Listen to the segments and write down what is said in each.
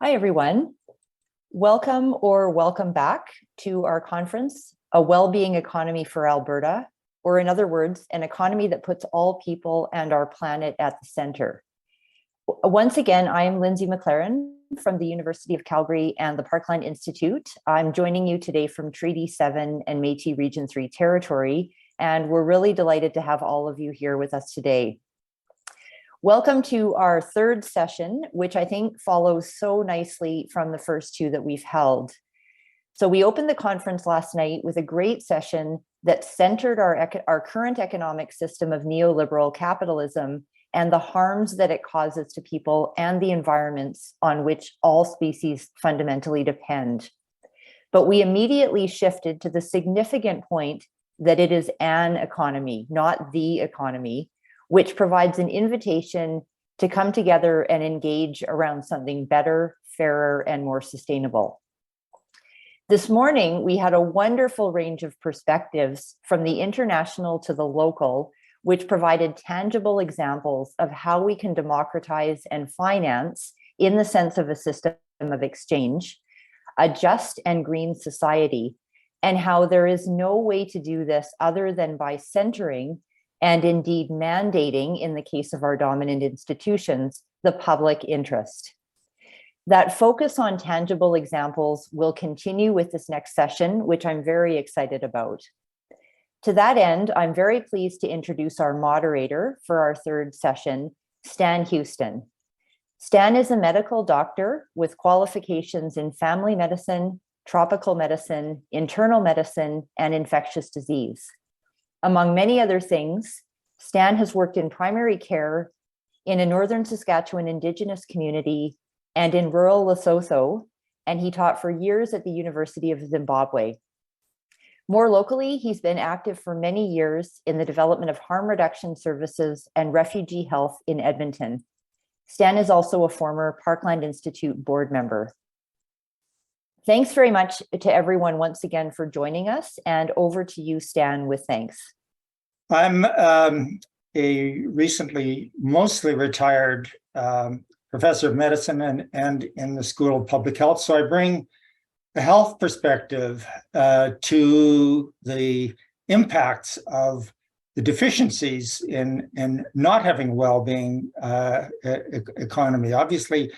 Hi, everyone. Welcome back to our conference, A Wellbeing Economy for Alberta, or in other words, an economy that puts all people and our planet at the center. Once again, I am Lindsay McLaren from the University of Calgary and the Parkland Institute. I'm joining you today from Treaty 7 and Métis Region 3 territory, and we're really delighted to have all of you here with us today. Welcome to our third session, which I think follows so nicely from the first two that we've held. So we opened the conference last night with a great session that centered our current economic system of neoliberal capitalism and the harms that it causes to people and the environments on which all species fundamentally depend. But we immediately shifted to the significant point that it is an economy, not the economy, which provides an invitation to come together and engage around something better, fairer, and more sustainable. This morning, we had a wonderful range of perspectives from the international to the local, which provided tangible examples of how we can democratize and finance, in the sense of a system of exchange, a just and green society, and how there is no way to do this other than by centering and indeed mandating, in the case of our dominant institutions, the public interest. That focus on tangible examples will continue with this next session, which I'm very excited about. To that end, I'm very pleased to introduce our moderator for our third session, Stan Houston. Stan is a medical doctor with qualifications in family medicine, tropical medicine, internal medicine, and infectious disease. Among many other things, Stan has worked in primary care in a northern Saskatchewan Indigenous community and in rural Lesotho, and he taught for years at the University of Zimbabwe. More locally, he's been active for many years in the development of harm reduction services and refugee health in Edmonton. Stan is also a former Parkland Institute board member. Thanks very much to everyone once again for joining us, and over to you, Stan, with thanks. I'm a recently mostly retired professor of medicine and in the School of Public Health, so I bring a health perspective to the impacts of the deficiencies in not having a well-being economy. Obviously,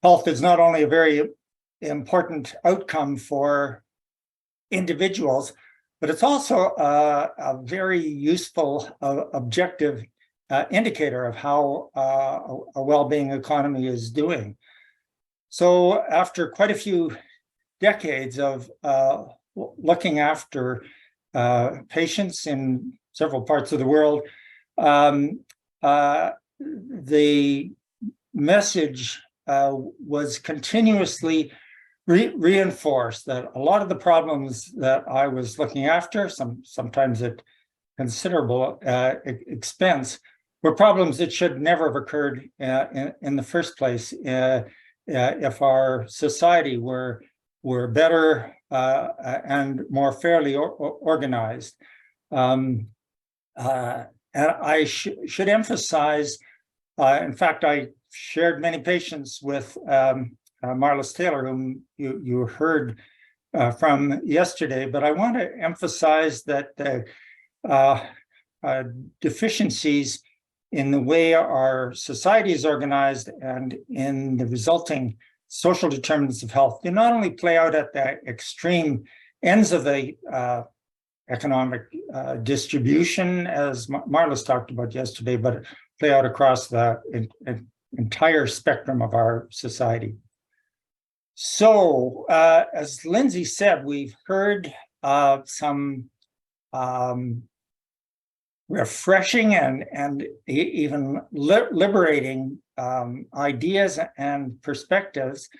health is not only a very important outcome for individuals, but it's also a very useful objective indicator of how a well-being economy is doing. So after quite a few decades of looking after patients in several parts of the world, the message was continuously reinforced that a lot of the problems that I was looking after, sometimes at considerable expense, were problems that should never have occurred in the first place if our society were better and more fairly organized. And I should emphasize, in fact, I shared many patients with Marlis Taylor, whom you heard from yesterday, but I want to emphasize that the deficiencies in the way our society is organized and in the resulting social determinants of health do not only play out at the extreme ends of the economic distribution, as Marlis talked about yesterday, but play out across the entire spectrum of our society. So, as Lindsay said, we've heard some refreshing and even liberating ideas and perspectives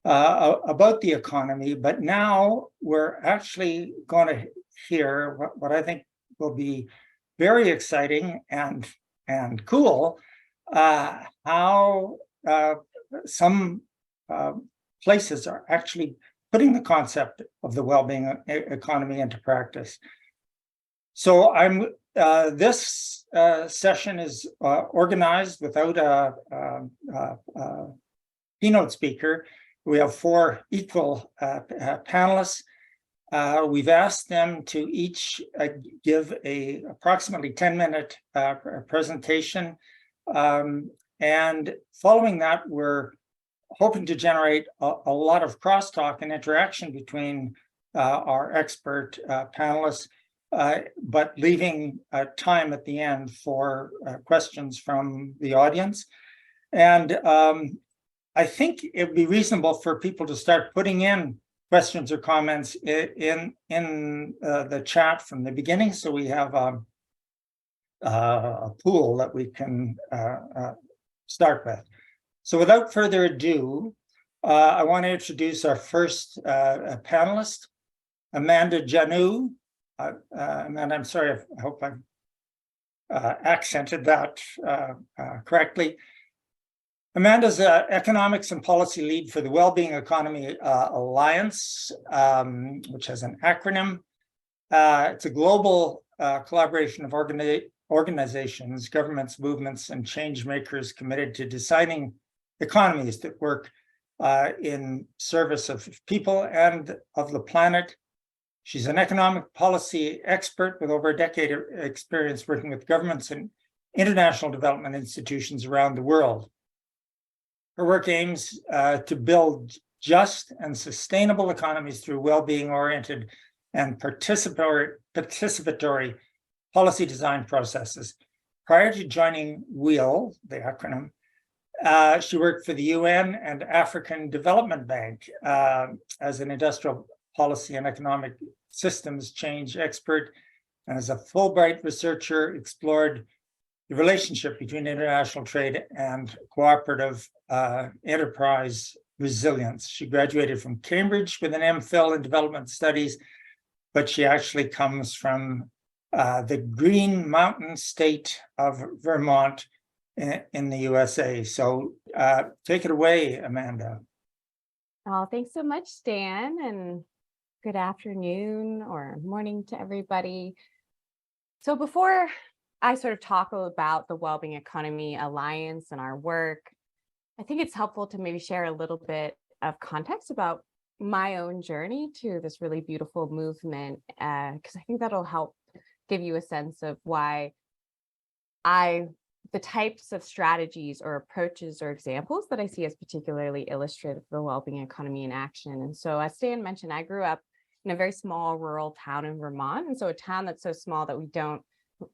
about the economy, but now we're actually going to hear what I think will be very exciting and cool, how some places are actually putting the concept of the well-being economy into practice. So this session is organized without keynote speaker. We have 4 equal panelists. We've asked them to each give a approximately 10-minute presentation. And following that, we're hoping to generate a lot of crosstalk and interaction between our expert panelists, but leaving time at the end for questions from the audience. And I think it'd be reasonable for people to start putting in questions or comments in the chat from the beginning, so we have a pool that we can start with. So without further ado, I want to introduce our first panelist, Amanda Janoo. Amanda, I'm sorry, I hope I've accented that correctly. Amanda's economics and policy lead for the Wellbeing Economy Alliance, which has an acronym. It's a global collaboration of organizations, governments, movements, and change makers committed to designing economies that work in service of people and of the planet. She's an economic policy expert with over a decade of experience working with governments and international development institutions around the world. Her work aims to build just and sustainable economies through well-being-oriented and participatory policy design processes. Prior to joining WHEEL, the acronym, she worked for the UN and African Development Bank as an industrial policy and economic systems change expert, and as a Fulbright researcher, explored the relationship between international trade and cooperative enterprise resilience. She graduated from Cambridge with an MPhil in development studies, but she actually comes from the Green Mountain state of Vermont in the USA. So take it away, Amanda. Oh, thanks so much, Stan, and good afternoon or morning to everybody. So before I sort of talk about the Wellbeing Economy Alliance and our work, I think it's helpful to maybe share a little bit of context about my own journey to this really beautiful movement, because I think that'll help give you a sense of why the types of strategies or approaches or examples that I see as particularly illustrative of the wellbeing economy in action. And so, as Stan mentioned, I grew up in a very small rural town in Vermont. And so a town that's so small that we don't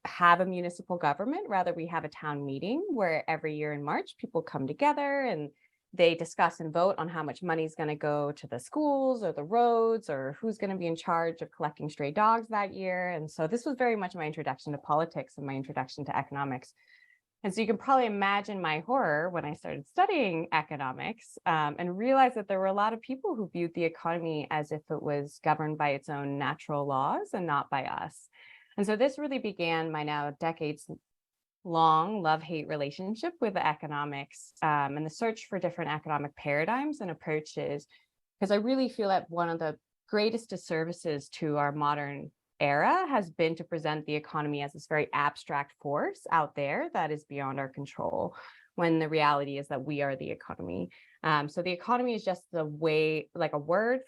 have a municipal government, rather we have a town meeting where every year in March, people come together and they discuss and vote on how much money is going to go to the schools or the roads or who's going to be in charge of collecting stray dogs that year. And so this was very much my introduction to politics and my introduction to economics. And so you can probably imagine my horror when I started studying economics and realized that there were a lot of people who viewed the economy as if it was governed by its own natural laws and not by us. And so this really began my now decades-long love-hate relationship with economics and the search for different economic paradigms and approaches, because I really feel that one of the greatest disservices to our modern era has been to present the economy as this very abstract force out there that is beyond our control, when the reality is that we are the economy. So the economy is just the way, like a word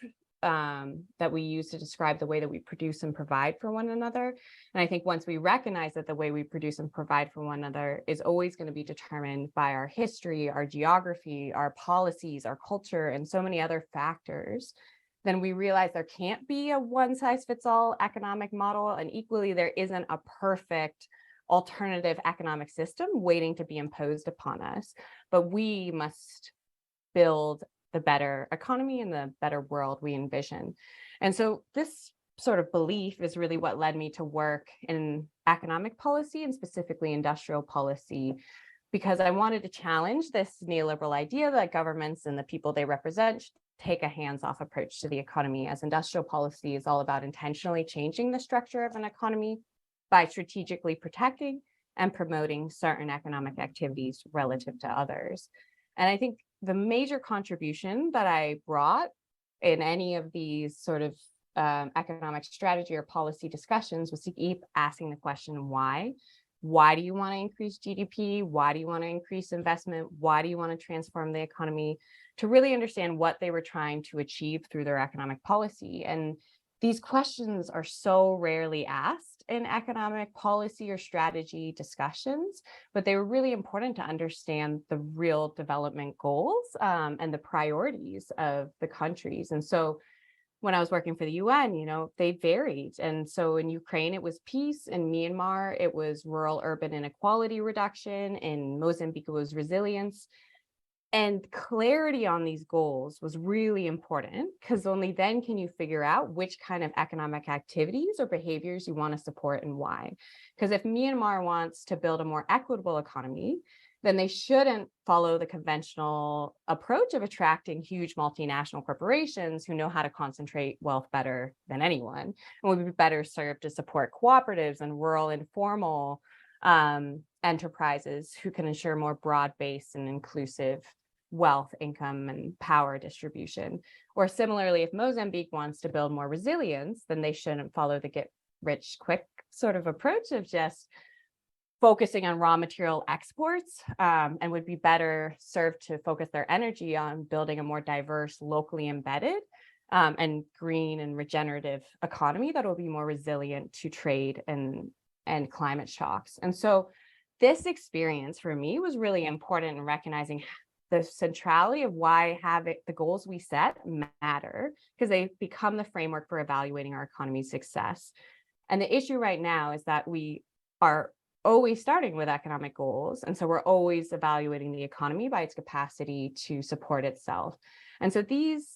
that we use to describe the way that we produce and provide for one another. And I think once we recognize that the way we produce and provide for one another is always going to be determined by our history, our geography, our policies, our culture, and so many other factors, then we realize there can't be a one-size-fits-all economic model, and equally there isn't a perfect alternative economic system waiting to be imposed upon us. But we must build the better economy and the better world we envision. And so this sort of belief is really what led me to work in economic policy and specifically industrial policy, because I wanted to challenge this neoliberal idea that governments and the people they represent take a hands-off approach to the economy, as industrial policy is all about intentionally changing the structure of an economy by strategically protecting and promoting certain economic activities relative to others. And I think the major contribution that I brought in any of these sort of economic strategy or policy discussions was to keep asking the question, why? Why do you want to increase GDP? Why do you want to increase investment? Why do you want to transform the economy? to really understand what they were trying to achieve through their economic policy. And these questions are so rarely asked in economic policy or strategy discussions, but they were really important to understand the real development goals and the priorities of the countries. And so when I was working for the UN, they varied. And so in Ukraine, it was peace. In Myanmar, it was rural urban inequality reduction. In Mozambique, it was resilience. And clarity on these goals was really important, because only then can you figure out which kind of economic activities or behaviors you want to support and why. Because if Myanmar wants to build a more equitable economy, then they shouldn't follow the conventional approach of attracting huge multinational corporations who know how to concentrate wealth better than anyone, and would be better served to support cooperatives and rural informal enterprises who can ensure more broad-based and inclusive wealth, income, and power distribution. Or similarly, if Mozambique wants to build more resilience, then they shouldn't follow the get rich quick sort of approach of just focusing on raw material exports, and would be better served to focus their energy on building a more diverse, locally embedded and green and regenerative economy that will be more resilient to trade and climate shocks. And so this experience for me was really important in recognizing the centrality of why the goals we set matter, because they become the framework for evaluating our economy's success. And the issue right now is that we are always starting with economic goals. And so we're always evaluating the economy by its capacity to support itself. And so these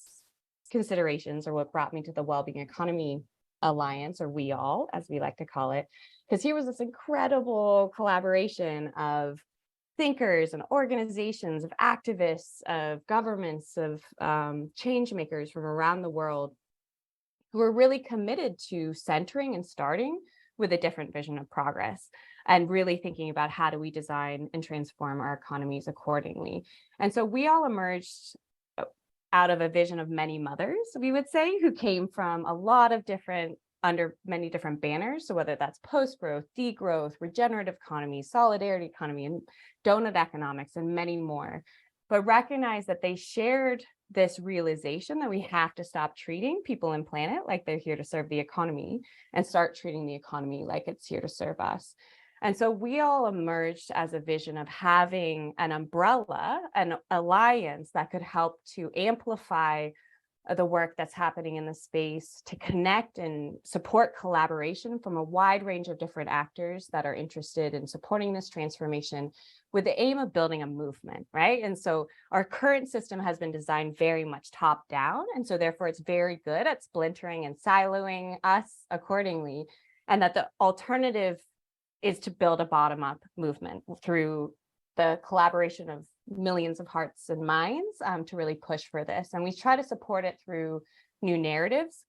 considerations are what brought me to the Wellbeing Economy Alliance, or We All, as we like to call it, because here was this incredible collaboration of thinkers and organizations, of activists, of governments, of change makers from around the world who are really committed to centering and starting with a different vision of progress, and really thinking about how do we design and transform our economies accordingly. And so we all emerged out of a vision of many mothers, we would say, who came from a lot of different, under many different banners. So whether that's post-growth, degrowth, regenerative economy, solidarity economy, and donut economics, and many more, but recognize that they shared this realization that we have to stop treating people and planet like they're here to serve the economy, and start treating the economy like it's here to serve us. And so we all emerged as a vision of having an umbrella, an alliance that could help to amplify the work that's happening in the space, to connect and support collaboration from a wide range of different actors that are interested in supporting this transformation, with the aim of building a movement, right? And so our current system has been designed very much top down. And so therefore it's very good at splintering and siloing us accordingly. And that the alternative is to build a bottom-up movement through the collaboration of millions of hearts and minds to really push for this. And we try to support it through new narratives.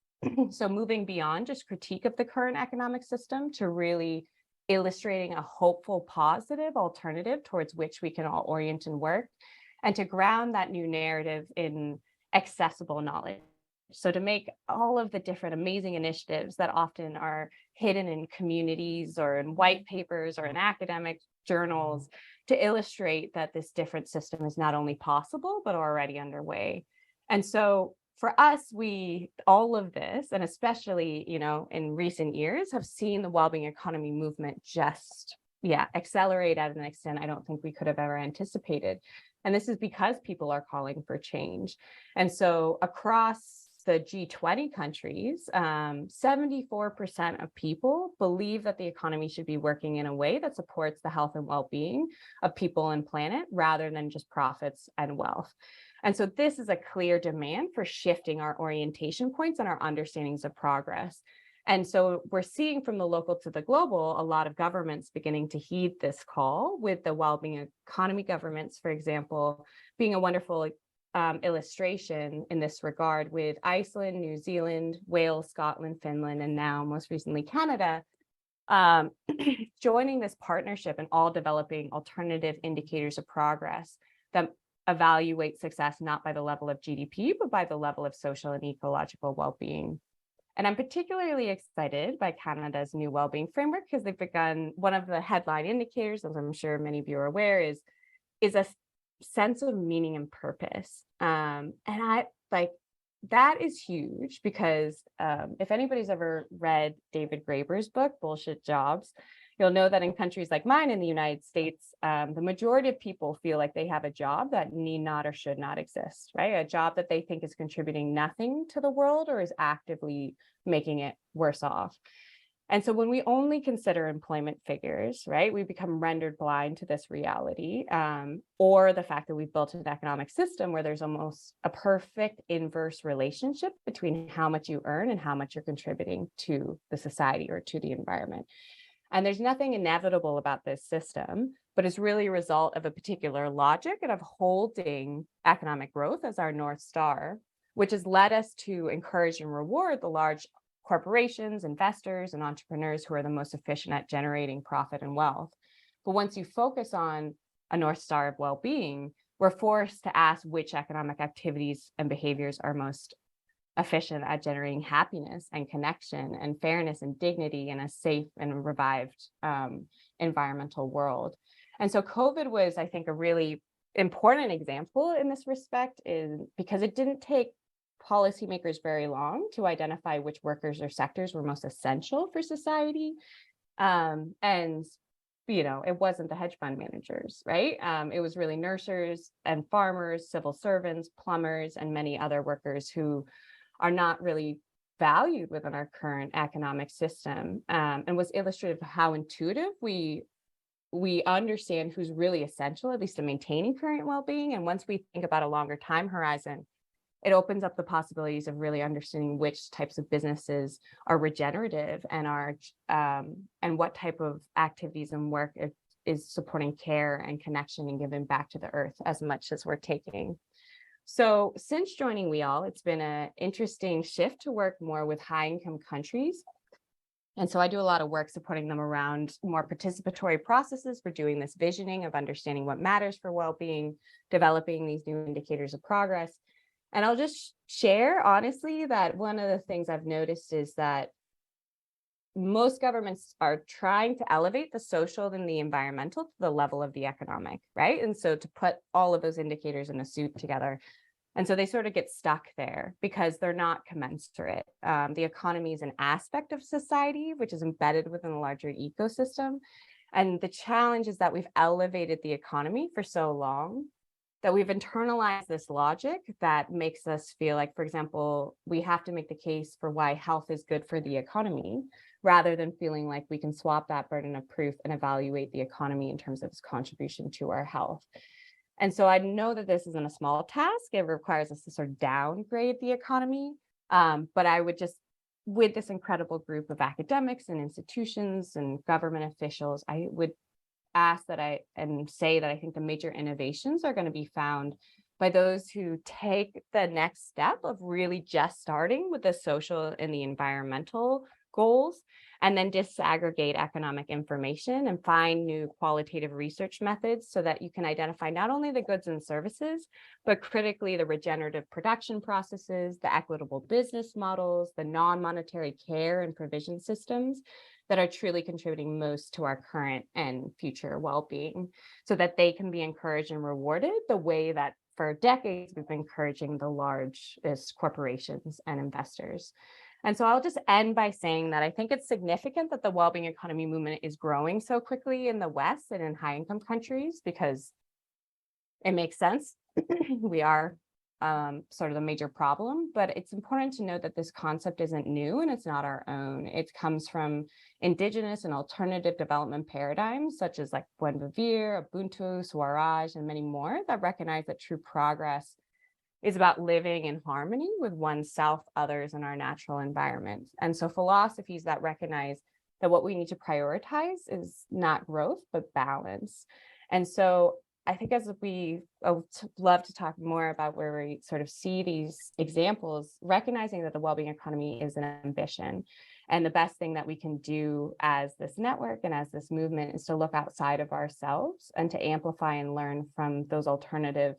So moving beyond just critique of the current economic system to really illustrating a hopeful, positive alternative towards which we can all orient and work, and to ground that new narrative in accessible knowledge. So to make all of the different amazing initiatives that often are hidden in communities or in white papers or in academic journals, to illustrate that this different system is not only possible, but already underway. And so for us, all of this, and especially, in recent years, have seen the Wellbeing Economy movement just, accelerate at an extent I don't think we could have ever anticipated. And this is because people are calling for change. And so across the G20 countries, 74% of people believe that the economy should be working in a way that supports the health and well-being of people and planet, rather than just profits and wealth. And so this is a clear demand for shifting our orientation points and our understandings of progress. And so we're seeing from the local to the global, a lot of governments beginning to heed this call, with the Wellbeing Economy governments, for example, being a wonderful illustration in this regard, with Iceland, New Zealand, Wales, Scotland, Finland, and now most recently Canada, joining this partnership and all developing alternative indicators of progress that evaluate success not by the level of GDP, but by the level of social and ecological well-being. And I'm particularly excited by Canada's new wellbeing framework, because they've begun, one of the headline indicators, as I'm sure many of you are aware, is a sense of meaning and purpose. And I like that is huge because if anybody's ever read David Graeber's book, Bullshit Jobs, you'll know that in countries like mine in the United States, the majority of people feel like they have a job that need not or should not exist, right? A job that they think is contributing nothing to the world or is actively making it worse off. And so when we only consider employment figures, right, we become rendered blind to this reality, or the fact that we've built an economic system where there's almost a perfect inverse relationship between how much you earn and how much you're contributing to the society or to the environment. And there's nothing inevitable about this system, but it's really a result of a particular logic and of holding economic growth as our North Star, which has led us to encourage and reward the large corporations, investors, and entrepreneurs who are the most efficient at generating profit and wealth. But once you focus on a North Star of well-being, we're forced to ask which economic activities and behaviors are most efficient at generating happiness and connection and fairness and dignity in a safe and revived environmental world. And so COVID was, I think, a really important example in this respect, is because it didn't take policymakers very long to identify which workers or sectors were most essential for society. And, you know, it wasn't the hedge fund managers, right? It was really nurses and farmers, civil servants, plumbers, and many other workers who are not really valued within our current economic system, and was illustrative of how intuitive we understand who's really essential, at least to maintaining current well-being. And once we think about a longer time horizon, it opens up the possibilities of really understanding which types of businesses are regenerative and are and what type of activities and work is supporting care and connection and giving back to the earth as much as we're taking. So since joining WeAll, it's been an interesting shift to work more with high-income countries. And so I do a lot of work supporting them around more participatory processes for doing this visioning of understanding what matters for well-being, developing these new indicators of progress. And I'll just share, honestly, that one of the things I've noticed is that most governments are trying to elevate the social and the environmental to the level of the economic, right? And so to put all of those indicators in a suit together. And so they sort of get stuck there because they're not commensurate. The economy is an aspect of society, which is embedded within a larger ecosystem. And the challenge is that we've elevated the economy for so long that we've internalized this logic that makes us feel like, for example, we have to make the case for why health is good for the economy, rather than feeling like we can swap that burden of proof and evaluate the economy in terms of its contribution to our health. And so I know that this isn't a small task. It requires us to sort of downgrade the economy. But I would just, with this incredible group of academics and institutions and government officials, I would ask that I think the major innovations are going to be found by those who take the next step of really just starting with the social and the environmental goals, and then disaggregate economic information and find new qualitative research methods so that you can identify not only the goods and services, but critically the regenerative production processes, the equitable business models, the non-monetary care and provision systems that are truly contributing most to our current and future well-being, so that they can be encouraged and rewarded the way that for decades we've been encouraging the largest corporations and investors. And so I'll just end by saying that I think it's significant that the Wellbeing Economy movement is growing so quickly in the West and in high-income countries, because it makes sense. We are sort of the major problem, but it's important to note that this concept isn't new and it's not our own. It comes from indigenous and alternative development paradigms, such as like Buen Vivir, Ubuntu, Swaraj, and many more, that recognize that true progress is about living in harmony with oneself, others, and our natural environment. And so philosophies that recognize that what we need to prioritize is not growth, but balance. And so I think as we love to talk more about where we sort of see these examples, recognizing that the wellbeing economy is an ambition. And the best thing that we can do as this network and as this movement is to look outside of ourselves and to amplify and learn from those alternative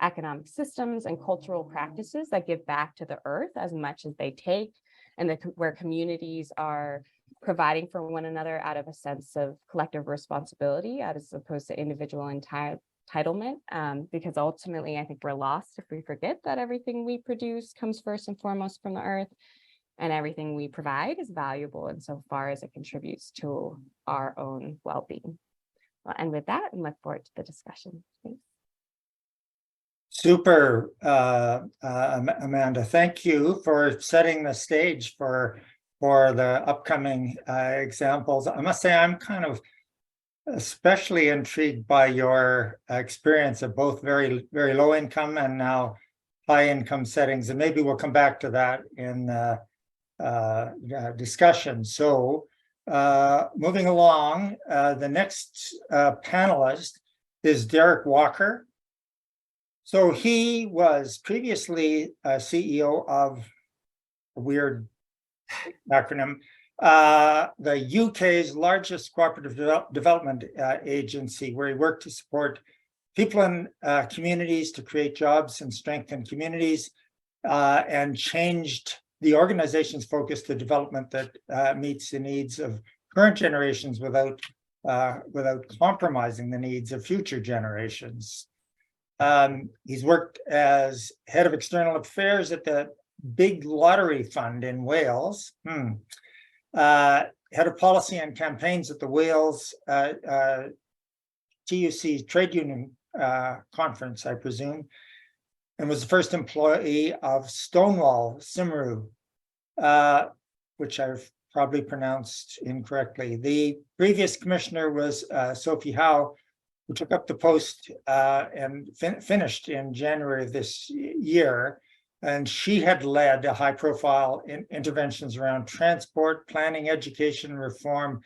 economic systems and cultural practices that give back to the earth as much as they take, and where communities are providing for one another out of a sense of collective responsibility as opposed to individual entitlement, because ultimately I think we're lost if we forget that everything we produce comes first and foremost from the earth, and everything we provide is valuable insofar as it contributes to our own well-being. Well, and with that, and look forward to the discussion. Thanks. Super, Amanda. Thank you for setting the stage for the upcoming examples. I must say I'm kind of especially intrigued by your experience of both very, very low income and now high income settings, and maybe we'll come back to that in discussion. So moving along, the next panelist is Derek Walker. So he was previously CEO of a weird acronym, the UK's largest cooperative development agency, where he worked to support people in communities to create jobs and strengthen communities, and changed the organization's focus to development that meets the needs of current generations without compromising the needs of future generations. He's worked as head of external affairs at the Big Lottery Fund in Wales, head of policy and campaigns at the Wales TUC trade union conference, I presume, and was the first employee of Stonewall Simru, which I've probably pronounced incorrectly. The previous commissioner was Sophie Howe, who took up the post and finished in January of this year. And she had led a high-profile interventions around transport, planning, education, reform,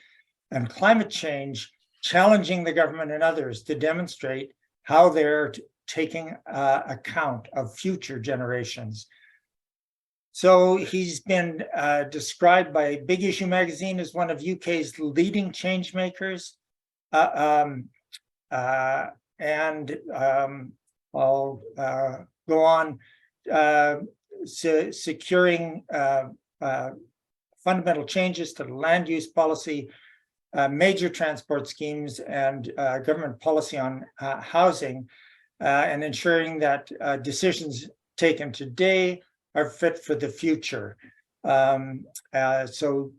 and climate change, challenging the government and others to demonstrate how they're taking account of future generations. So he's been described by Big Issue magazine as one of UK's leading change makers. And I'll go on securing fundamental changes to land use policy, major transport schemes, and government policy on housing, and ensuring that decisions taken today are fit for the future. So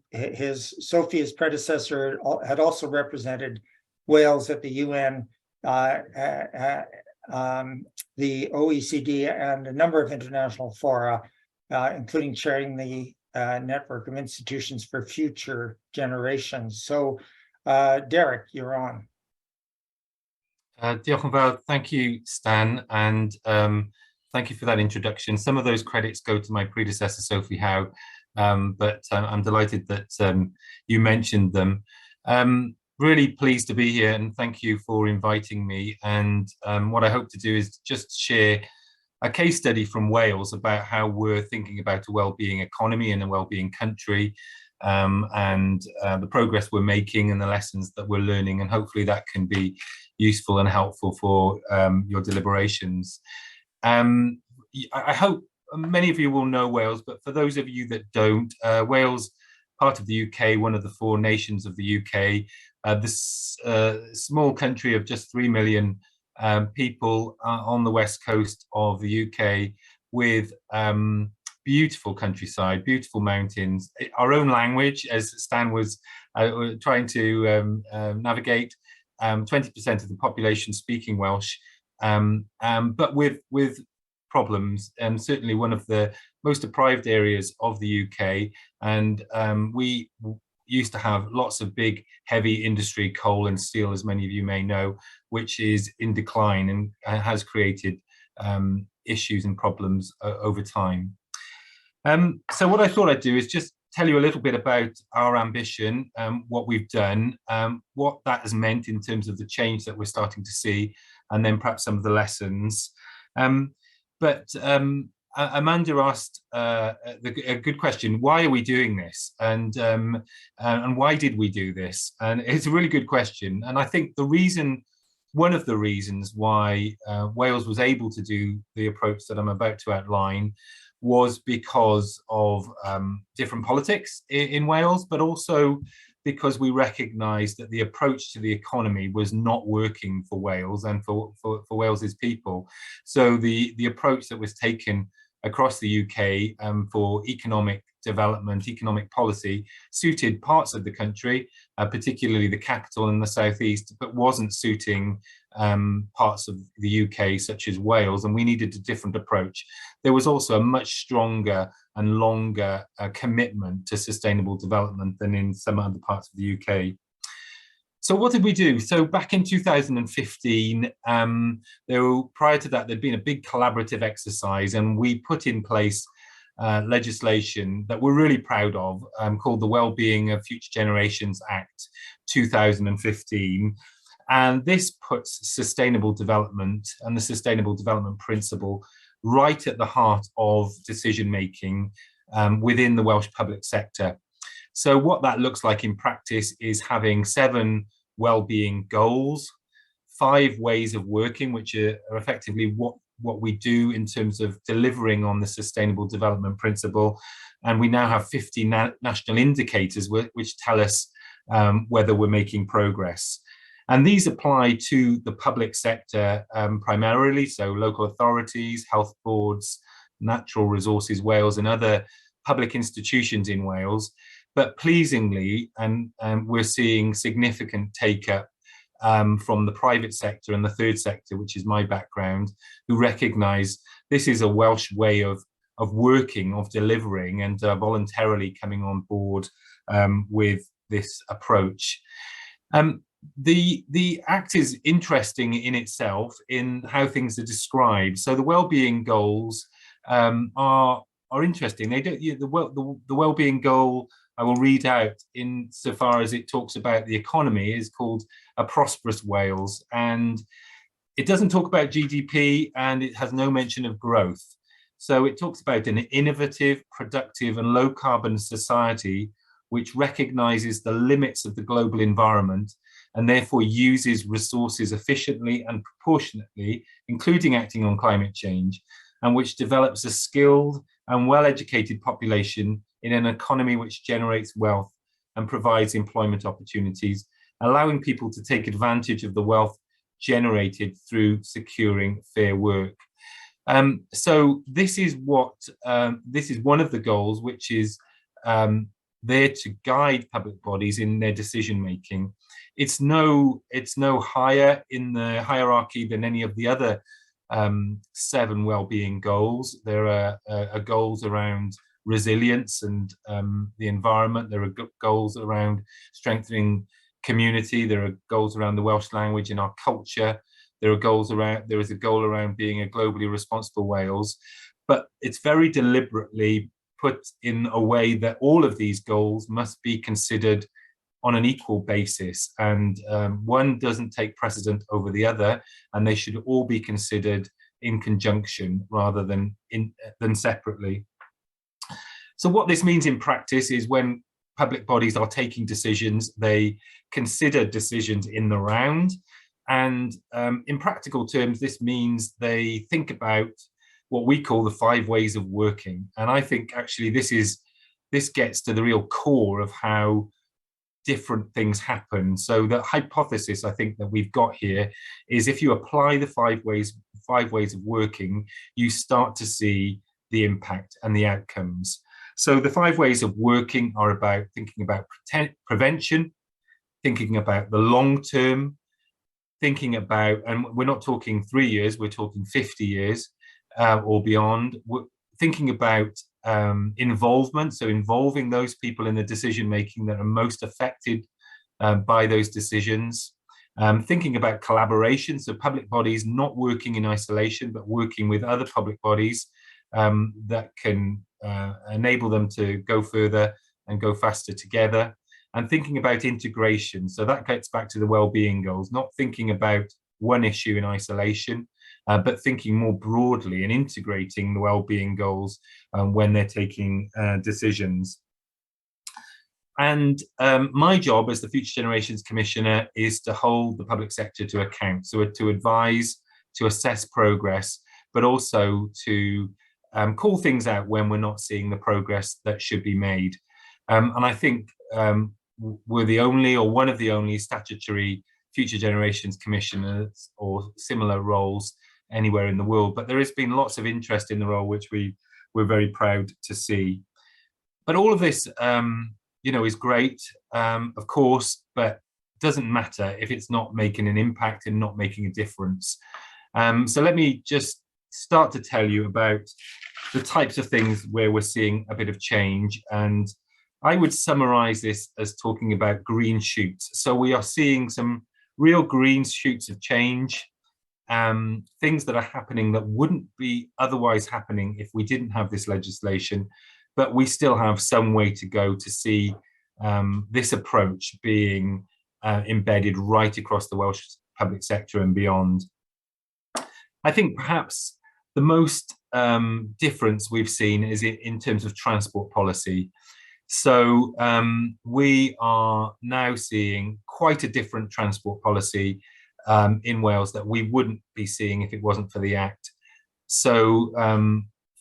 Sophie's predecessor had also represented Wales at the UN, the OECD, and a number of international fora, including chairing the Network of Institutions for Future Generations. So, Derek, you're on. Diolch yn fawr. Thank you, Stan, and thank you for that introduction. Some of those credits go to my predecessor, Sophie Howe, but I'm delighted that you mentioned them. Really pleased to be here, and thank you for inviting me. And what I hope to do is just share a case study from Wales about how we're thinking about a well-being economy and a well-being country, and the progress we're making and the lessons that we're learning, and hopefully that can be useful and helpful for your deliberations. I hope many of you will know Wales, but for those of you that don't, Wales, part of the UK, one of the 4 nations of the UK, this small country of just 3 million people on the west coast of the UK, with beautiful countryside, beautiful mountains, our own language, as Stan was trying to navigate, 20% of the population speaking Welsh, but with problems, and certainly one of the most deprived areas of the UK. And we used to have lots of big, heavy industry, coal and steel, as many of you may know, which is in decline and has created issues and problems over time. So what I thought I'd do is just tell you a little bit about our ambition, what we've done, what that has meant in terms of the change that we're starting to see, and then perhaps some of the lessons. But Amanda asked a good question: why are we doing this, and why did we do this? And it's a really good question. And I think one of the reasons why Wales was able to do the approach that I'm about to outline was because of different politics in Wales, but also because we recognised that the approach to the economy was not working for Wales and for Wales's people. So the approach that was taken across the UK for economic development, economic policy, suited parts of the country, particularly the capital and the southeast, but wasn't suiting parts of the UK, such as Wales, and we needed a different approach. There was also a much stronger and longer commitment to sustainable development than in some other parts of the UK. So what did we do? So back in 2015, prior to that, there'd been a big collaborative exercise, and we put in place legislation that we're really proud of, called the Wellbeing of Future Generations Act 2015. And this puts sustainable development and the sustainable development principle right at the heart of decision-making within the Welsh public sector. So what that looks like in practice is having 7 wellbeing goals, 5 ways of working, which are effectively what we do in terms of delivering on the sustainable development principle. And we now have 50 national indicators which tell us whether we're making progress. And these apply to the public sector primarily, so local authorities, health boards, Natural Resources Wales, and other public institutions in Wales. But pleasingly, and we're seeing significant take-up from the private sector and the third sector, which is my background, who recognise this is a Welsh way of working, of delivering, and voluntarily coming on board with this approach. The Act is interesting in itself in how things are described. So the wellbeing goals are interesting. They don't, the wellbeing goal I will read out insofar as it talks about the economy is called A Prosperous Wales, and it doesn't talk about GDP, and it has no mention of growth. So it talks about an innovative, productive, and low carbon society which recognises the limits of the global environment and therefore uses resources efficiently and proportionately, including acting on climate change, and which develops a skilled and well-educated population in an economy which generates wealth and provides employment opportunities, allowing people to take advantage of the wealth generated through securing fair work. So this is one of the goals, which is there to guide public bodies in their decision making. It's no higher in the hierarchy than any of the other 7 wellbeing goals. There are goals around resilience and the environment. There are goals around strengthening community. There are goals around the Welsh language and our culture. There is a goal around being a globally responsible Wales, but it's very deliberately put in a way that all of these goals must be considered on an equal basis, and one doesn't take precedent over the other, and they should all be considered in conjunction rather than separately. So what this means in practice is when public bodies are taking decisions, they consider decisions in the round, and in practical terms, this means they think about what we call the 5 ways of working. And I think actually this gets to the real core of how different things happen. So the hypothesis I think that we've got here is if you apply the 5 ways of working, you start to see the impact and the outcomes. So the 5 ways of working are about thinking about prevention, thinking about the long term, thinking about, and we're not talking 3 years, we're talking 50 years or beyond. We're thinking about involvement, so involving those people in the decision making that are most affected by those decisions. Thinking about collaboration, so public bodies not working in isolation, but working with other public bodies that can enable them to go further and go faster together. And thinking about integration, so that gets back to the wellbeing goals, not thinking about one issue in isolation, but thinking more broadly and integrating the wellbeing goals when they're taking decisions. And my job as the Future Generations Commissioner is to hold the public sector to account, so to advise, to assess progress, but also to call things out when we're not seeing the progress that should be made. And I think we're the only or one of the only statutory Future Generations commissioners or similar roles anywhere in the world. But there has been lots of interest in the role, which we're very proud to see. But all of this, is great, of course, but doesn't matter if it's not making an impact and not making a difference. So let me just start to tell you about the types of things where we're seeing a bit of change. And I would summarize this as talking about green shoots. So we are seeing some real green shoots of change, things that are happening that wouldn't be otherwise happening if we didn't have this legislation, but we still have some way to go to see this approach being embedded right across the Welsh public sector and beyond. I think perhaps the most difference we've seen is in terms of transport policy. So we are now seeing quite a different transport policy in Wales that we wouldn't be seeing if it wasn't for the Act. So,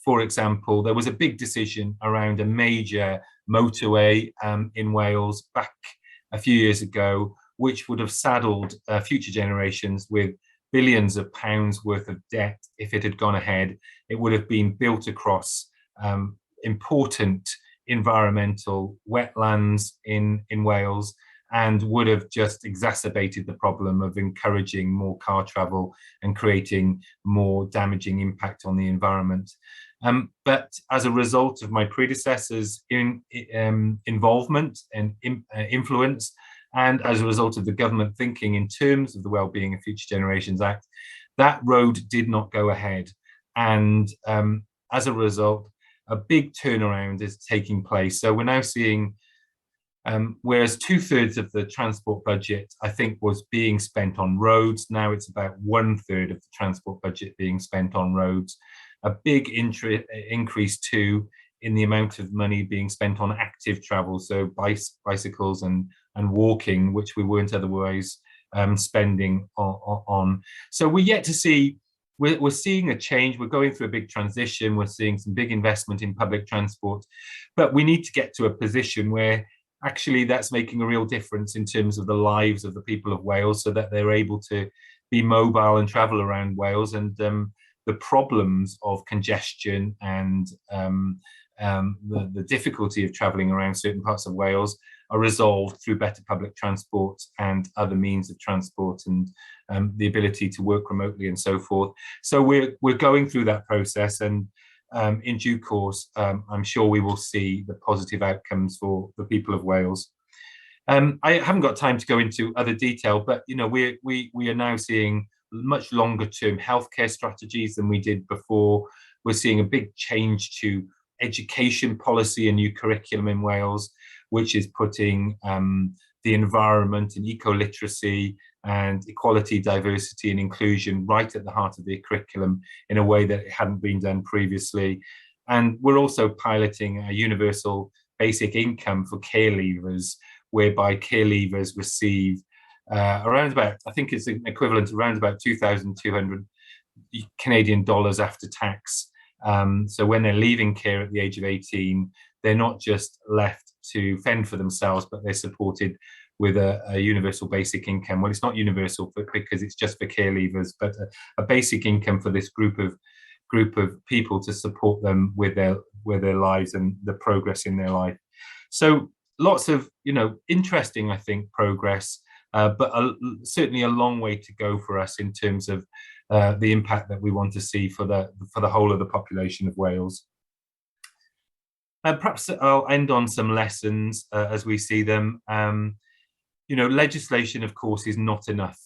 for example, there was a big decision around a major motorway in Wales back a few years ago, which would have saddled future generations with billions of pounds worth of debt if it had gone ahead. It would have been built across important environmental wetlands in Wales, and would have just exacerbated the problem of encouraging more car travel and creating more damaging impact on the environment. But as a result of my predecessors' involvement and influence, and as a result of the government thinking in terms of the Wellbeing of Future Generations Act, that road did not go ahead. And as a result, a big turnaround is taking place. So we're now seeing, whereas 2/3 of the transport budget, I think, was being spent on roads, now it's about 1/3 of the transport budget being spent on roads. A big increase too in the amount of money being spent on active travel, so bicycles and walking, which we weren't otherwise spending on. So we're yet to see, we're seeing a change. We're going through a big transition. We're seeing some big investment in public transport, but we need to get to a position where actually that's making a real difference in terms of the lives of the people of Wales, so that they're able to be mobile and travel around Wales, and the problems of congestion and the difficulty of travelling around certain parts of Wales are resolved through better public transport and other means of transport, and the ability to work remotely and so forth. So we're going through that process, and in due course, I'm sure we will see the positive outcomes for the people of Wales. I haven't got time to go into other detail, but we are now seeing much longer term healthcare strategies than we did before. We're seeing a big change to education policy, a new curriculum in Wales, which is putting the environment and eco-literacy and equality, diversity and inclusion right at the heart of the curriculum in a way that it hadn't been done previously. And we're also piloting a universal basic income for care leavers, whereby care leavers receive around about, I think it's an equivalent to around about 2,200 Canadian dollars after tax. So when they're leaving care at the age of 18, they're not just left to fend for themselves, but they're supported with a universal basic income. Well, it's not universal because it's just for care leavers, but a basic income for this group of people to support them with their lives and the progress in their life. So lots of interesting, I think, progress, but certainly a long way to go for us in terms of the impact that we want to see for the whole of the population of Wales. Perhaps I'll end on some lessons as we see them. Legislation, of course, is not enough.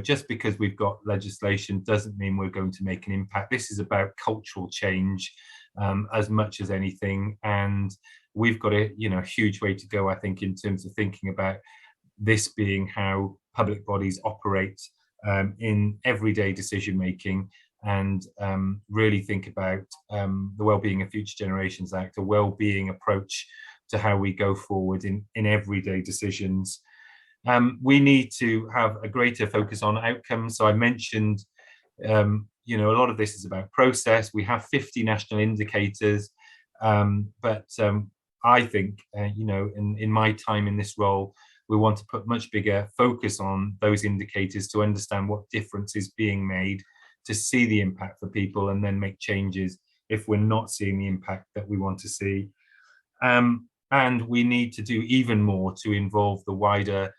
Just because we've got legislation doesn't mean we're going to make an impact. This is about cultural change as much as anything. And we've got a huge way to go, I think, in terms of thinking about this being how public bodies operate in everyday decision making, and really think about the Wellbeing of Future Generations Act, a well-being approach to how we go forward in everyday decisions. We need to have a greater focus on outcomes. So I mentioned, a lot of this is about process. We have 50 national indicators, but I think, in my time in this role, we want to put much bigger focus on those indicators to understand what difference is being made, to see the impact for people, and then make changes if we're not seeing the impact that we want to see. And we need to do even more to involve the wider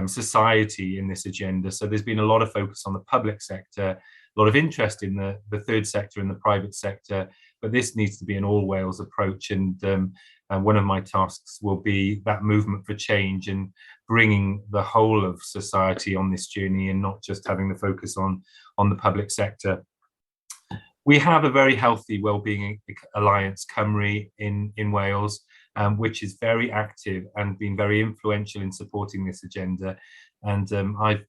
society in this agenda. So there's been a lot of focus on the public sector, a lot of interest in the third sector and the private sector, but this needs to be an all Wales approach. And one of my tasks will be that movement for change and bringing the whole of society on this journey, and not just having the focus on the public sector. We have a very healthy Wellbeing Alliance Cymru in Wales, which is very active and been very influential in supporting this agenda. And I've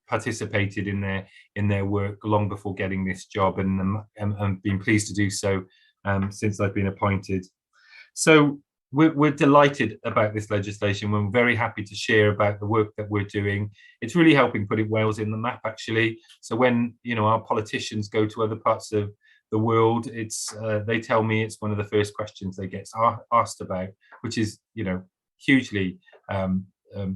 participated in their work long before getting this job, and been pleased to do so since I've been appointed. So we're delighted about this legislation. We're very happy to share about the work that we're doing. It's really helping put Wales in the map, actually. So when our politicians go to other parts of the world, they tell me it's one of the first questions they get asked about, which is hugely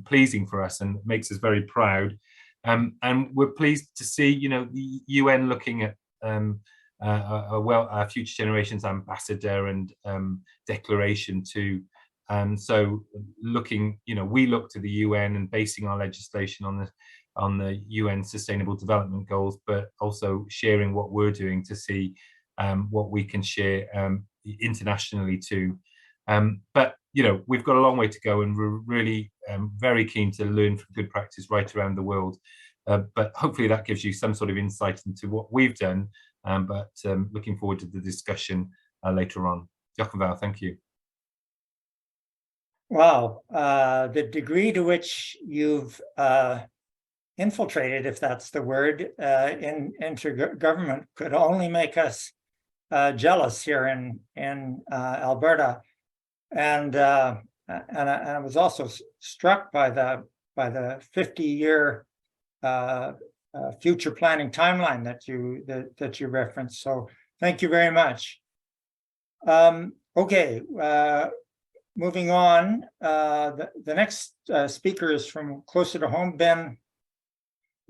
pleasing for us and makes us very proud. And we're pleased to see the UN looking at a Future Generations Ambassador and declaration too. So looking, we look to the UN and basing our legislation on the UN Sustainable Development Goals, but also sharing what we're doing to see what we can share internationally too. But we've got a long way to go, and we're really very keen to learn from good practice right around the world. But hopefully that gives you some sort of insight into what we've done. But looking forward to the discussion later on. Diolch yn fawr, thank you. Wow, the degree to which you've infiltrated, if that's the word, into government could only make us jealous here in Alberta. And I was also struck by the 50-year future planning timeline that you referenced. So thank you very much. Okay, moving on. The next speaker is from closer to home, Ben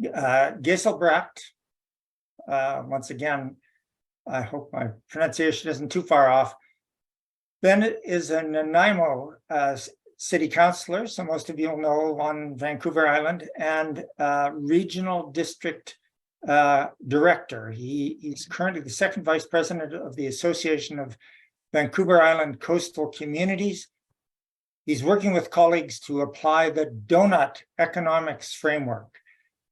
Geselbracht. Once again, I hope my pronunciation isn't too far off. Ben is a Nanaimo city councillor, so most of you will know, on Vancouver Island, and regional district director. He's currently the second vice president of the Association of Vancouver Island Coastal Communities. He's working with colleagues to apply the donut economics framework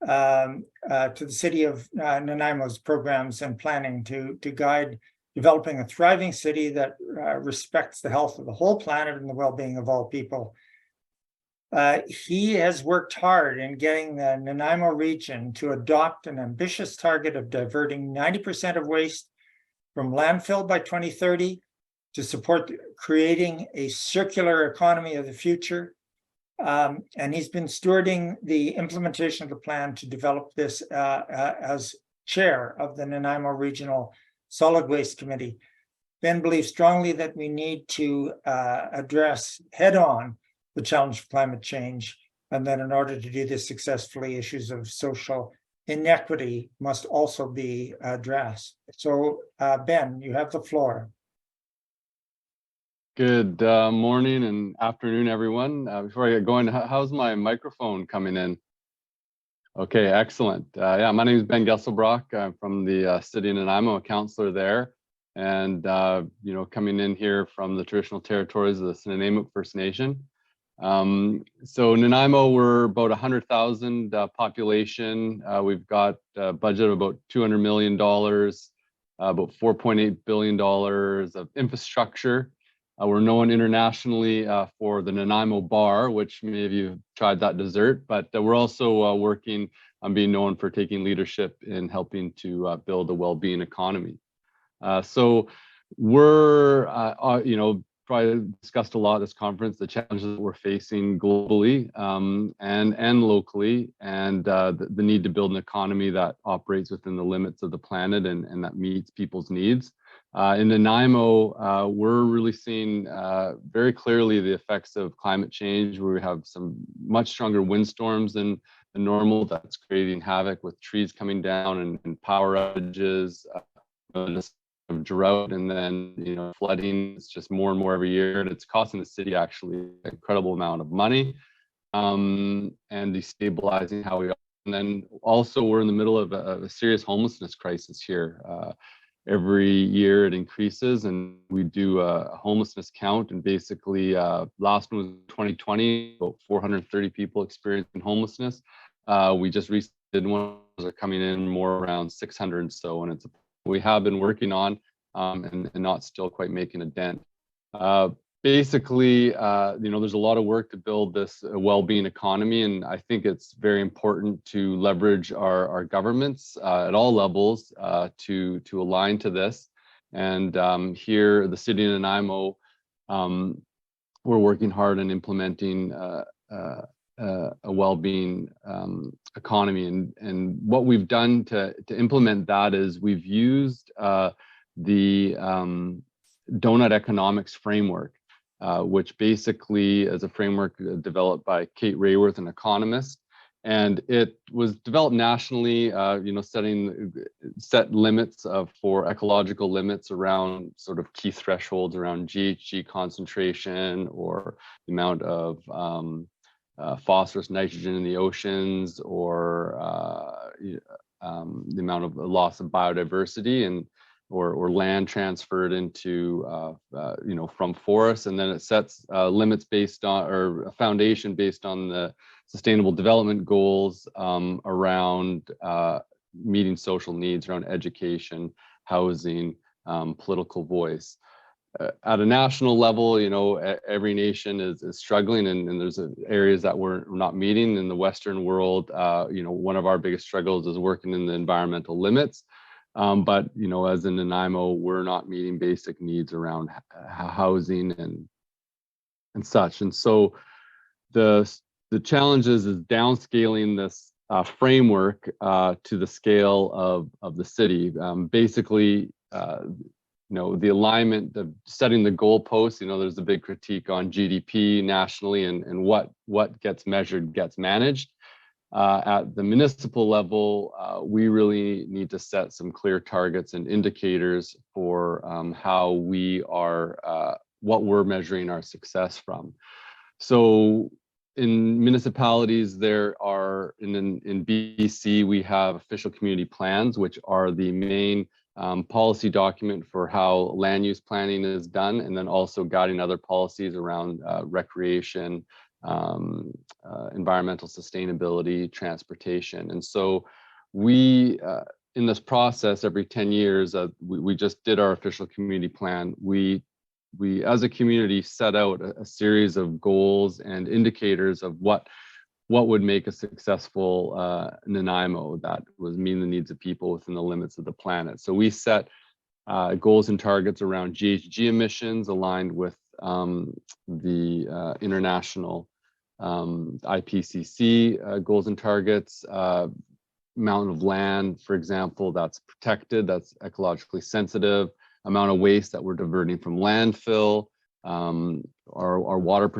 to the city of Nanaimo's programs and planning to guide developing a thriving city that respects the health of the whole planet and the well-being of all people. He has worked hard in getting the Nanaimo region to adopt an ambitious target of diverting 90% of waste from landfill by 2030 to support creating a circular economy of the future. And he's been stewarding the implementation of the plan to develop this as chair of the Nanaimo Regional Solid Waste Committee. Ben believes strongly that we need to address head-on the challenge of climate change, and that in order to do this successfully, issues of social inequity must also be addressed. So Ben, you have the floor. Good morning and afternoon, everyone. Before I get going, how's my microphone coming in? Okay, excellent. Yeah, my name is Ben Geselbracht. I'm from the city of Nanaimo, a councillor there, and coming in here from the traditional territories of the Nanaimo First Nation. So Nanaimo, we're about 100,000 population. We've got a budget of about $200 million, about $4.8 billion of infrastructure. We're known internationally for the Nanaimo bar, which many of you have tried that dessert, but we're also working on being known for taking leadership in helping to build a well-being economy. So we're, probably discussed a lot at this conference, the challenges that we're facing globally and locally, and the need to build an economy that operates within the limits of the planet and that meets people's needs. In Nanaimo, we're really seeing very clearly the effects of climate change, where we have some much stronger windstorms than normal. That's creating havoc with trees coming down and power outages, of drought, and then flooding. It's just more and more every year, and it's costing the city actually an incredible amount of money, and destabilizing how we are. And then also we're in the middle of a serious homelessness crisis here. Every year it increases, and we do a homelessness count, and basically last one was 2020, about 430 people experiencing homelessness. We just recently did one, are coming in more around 600 so, and it's we have been working on and not still quite making a dent. Basically, there's a lot of work to build this well-being economy, and I think it's very important to leverage our governments at all levels to align to this. And here, the city of Nanaimo, we're working hard on implementing a well-being economy, and what we've done to implement that is we've used the donut economics framework, which basically is a framework developed by Kate Rayworth, an economist, and it was developed nationally, set limits for ecological limits around sort of key thresholds around GHG concentration, or the amount of phosphorus, nitrogen in the oceans, or the amount of loss of biodiversity, and or land transferred into from forests. And then it sets limits based on, or a foundation based on, the Sustainable Development Goals around meeting social needs around education, housing, political voice. At a national level, every nation is struggling, and there's areas that we're not meeting. In the Western world, one of our biggest struggles is working in the environmental limits. But as in Nanaimo, we're not meeting basic needs around housing and such. And so the challenges is downscaling this framework to the scale of the city. Basically, the alignment of setting the goalposts, there's a big critique on GDP nationally, and what gets measured gets managed. At the municipal level, we really need to set some clear targets and indicators for how we are, what we're measuring our success from. So in municipalities, there are, in BC, we have official community plans, which are the main policy document for how land use planning is done, and then also guiding other policies around recreation, environmental sustainability, transportation. And so we, in this process, every 10 years, we just did our official community plan. We as a community set out a series of goals and indicators of what would make a successful Nanaimo that was meeting the needs of people within the limits of the planet. So we set goals and targets around GHG emissions aligned with the international IPCC goals and targets, amount of land, for example, that's protected, that's ecologically sensitive, amount of waste that we're diverting from landfill, our water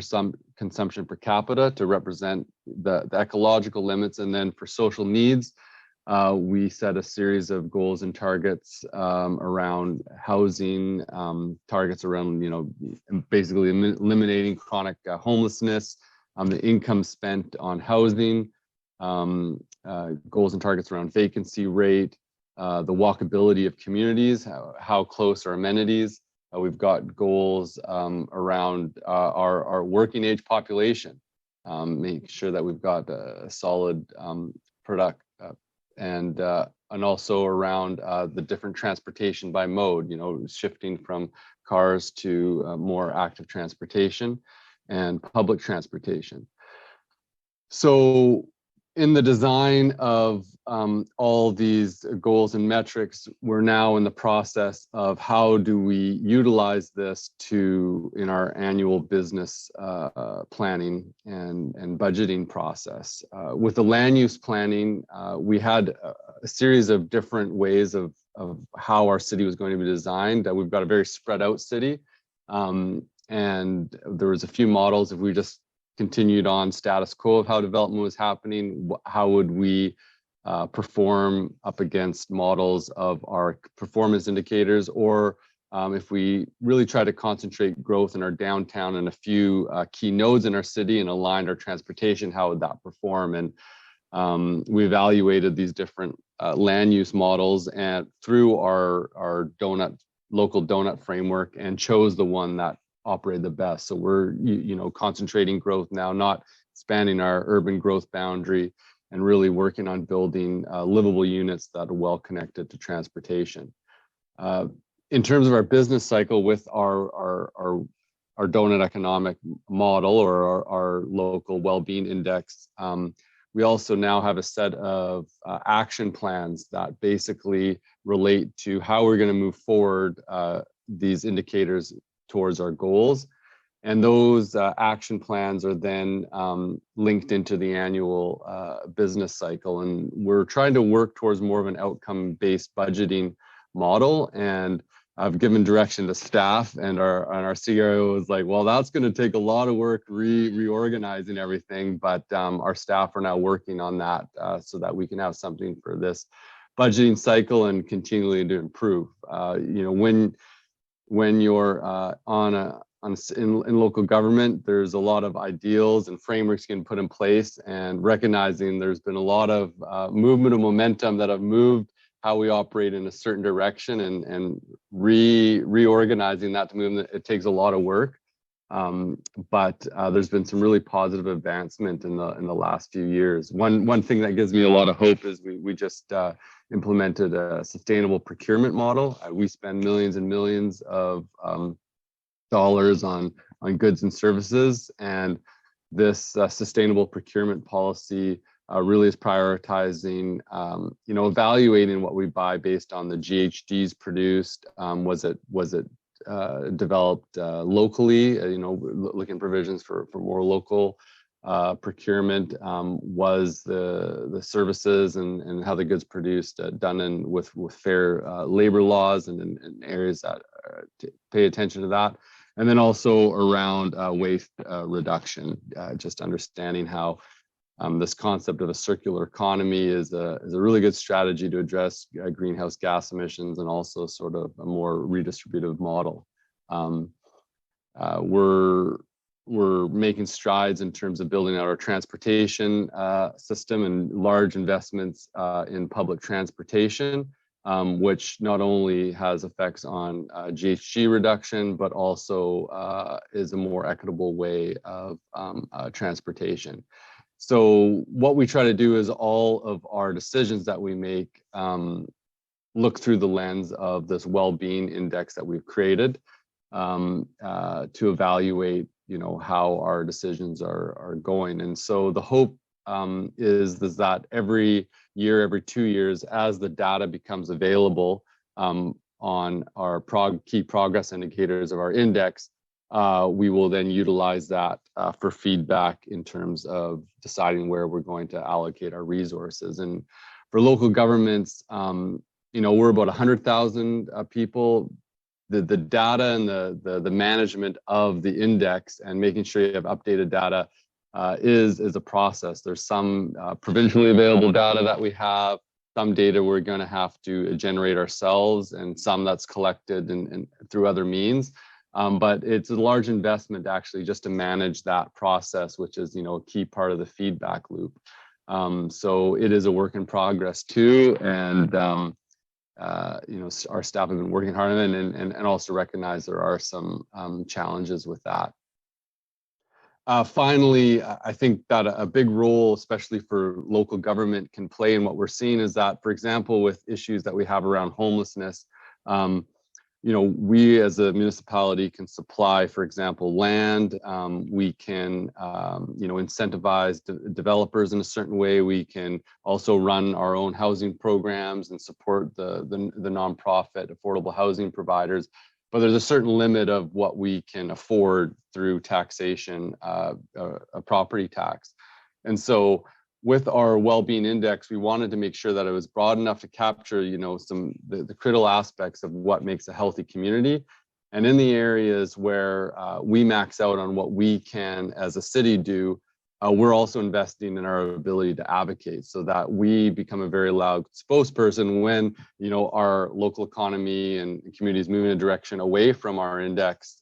consumption per capita to represent the ecological limits. And then for social needs, we set a series of goals and targets around housing, targets around, basically eliminating chronic homelessness, the income spent on housing, goals and targets around vacancy rate, the walkability of communities, how close are amenities. We've got goals around our working age population, make sure that we've got a solid product, and also around the different transportation by mode, shifting from cars to more active transportation and public transportation. So in the design of all these goals and metrics, we're now in the process of how do we utilize this in our annual business planning and budgeting process. With the land use planning, we had a series of different ways of how our city was going to be designed. We've got a very spread out city, and there was a few models. If we just continued on status quo of how development was happening, how would we perform up against models of our performance indicators, or if we really try to concentrate growth in our downtown and a few key nodes in our city and aligned our transportation, how would that perform? And we evaluated these different land use models and through our local donut framework, and chose the one that operated the best. So we're concentrating growth now, not expanding our urban growth boundary, and really working on building livable units that are well connected to transportation. In terms of our business cycle with our donut economic model, or our local well-being index, we also now have a set of action plans that basically relate to how we're going to move forward these indicators towards our goals. And those action plans are then linked into the annual business cycle. And we're trying to work towards more of an outcome-based budgeting model. And I've given direction to staff, and our CRO was like, well, that's going to take a lot of work reorganizing everything. But our staff are now working on that so that we can have something for this budgeting cycle and continually to improve. When you're in local government, there's a lot of ideals and frameworks you can put in place, and recognizing there's been a lot of movement and momentum that have moved how we operate in a certain direction, and reorganizing that to move, it takes a lot of work. But there's been some really positive advancement in the last few years. One thing that gives me a lot of hope is we just implemented a sustainable procurement model. We spend millions and millions of dollars on goods and services, and this sustainable procurement policy really is prioritizing, evaluating what we buy based on the GHGs produced. Was it developed locally? Looking provisions for more local procurement. Was the services and how the goods produced done with fair labor laws, and in areas that pay attention to that. And then also around waste reduction, just understanding how this concept of a circular economy is a really good strategy to address greenhouse gas emissions, and also sort of a more redistributive model. We're making strides in terms of building out our transportation system, and large investments in public transportation, which not only has effects on GHG reduction, but also is a more equitable way of transportation. So what we try to do is all of our decisions that we make look through the lens of this well-being index that we've created to evaluate, how our decisions are going. And so the hope is that every year, every 2 years, as the data becomes available on our key progress indicators of our index, we will then utilize that for feedback in terms of deciding where we're going to allocate our resources. And for local governments, we're about 100,000 people. The data and the management of the index and making sure you have updated data is a process. There's some provincially available data that we have, some data we're going to have to generate ourselves, and some that's collected and through other means. But it's a large investment actually just to manage that process, which is a key part of the feedback loop. So it is a work in progress too, and our staff have been working hard on it, and also recognize there are some challenges with that. Finally, I think that a big role, especially for local government, can play in what we're seeing is that, for example, with issues that we have around homelessness, we as a municipality can supply, for example, land. We can, incentivize developers in a certain way. We can also run our own housing programs and support the nonprofit affordable housing providers. But there's a certain limit of what we can afford through taxation, a property tax. And so with our well-being index, we wanted to make sure that it was broad enough to capture, the critical aspects of what makes a healthy community. And in the areas where we max out on what we can as a city do, we're also investing in our ability to advocate so that we become a very loud spokesperson when, our local economy and communities moving in a direction away from our index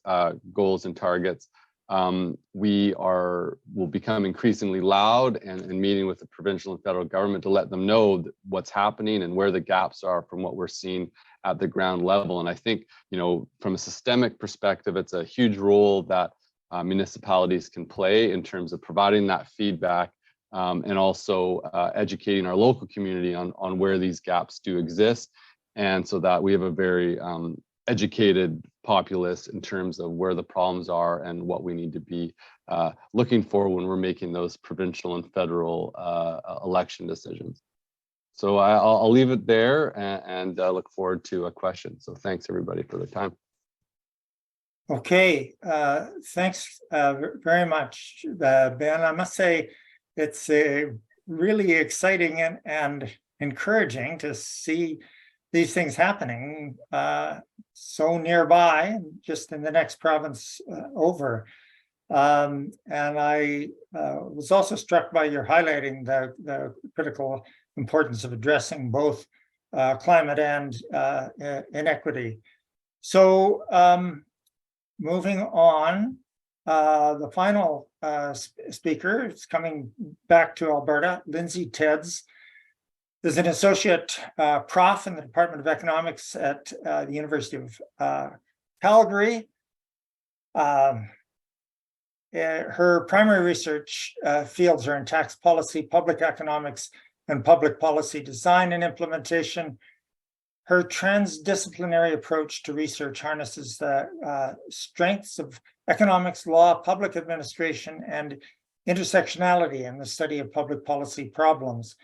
goals and targets. Will become increasingly loud and meeting with the provincial and federal government to let them know what's happening and where the gaps are from what we're seeing at the ground level. And I think, from a systemic perspective, it's a huge role that municipalities can play in terms of providing that feedback and also educating our local community on where these gaps do exist. And so that we have a very educated populace in terms of where the problems are and what we need to be looking for when we're making those provincial and federal election decisions. So I'll leave it there and look forward to a question. So thanks everybody for the time. Okay, thanks very much, Ben. I must say it's really exciting and encouraging to see these things happening so nearby, just in the next province over. And I was also struck by your highlighting the critical importance of addressing both climate and inequity. So moving on, the final speaker is coming back to Alberta. Lindsay Tedds is an associate prof in the Department of Economics at the University of Calgary. Her primary research fields are in tax policy, public economics, and public policy design and implementation. Her transdisciplinary approach to research harnesses the strengths of economics, law, public administration, and intersectionality in the study of public policy problems.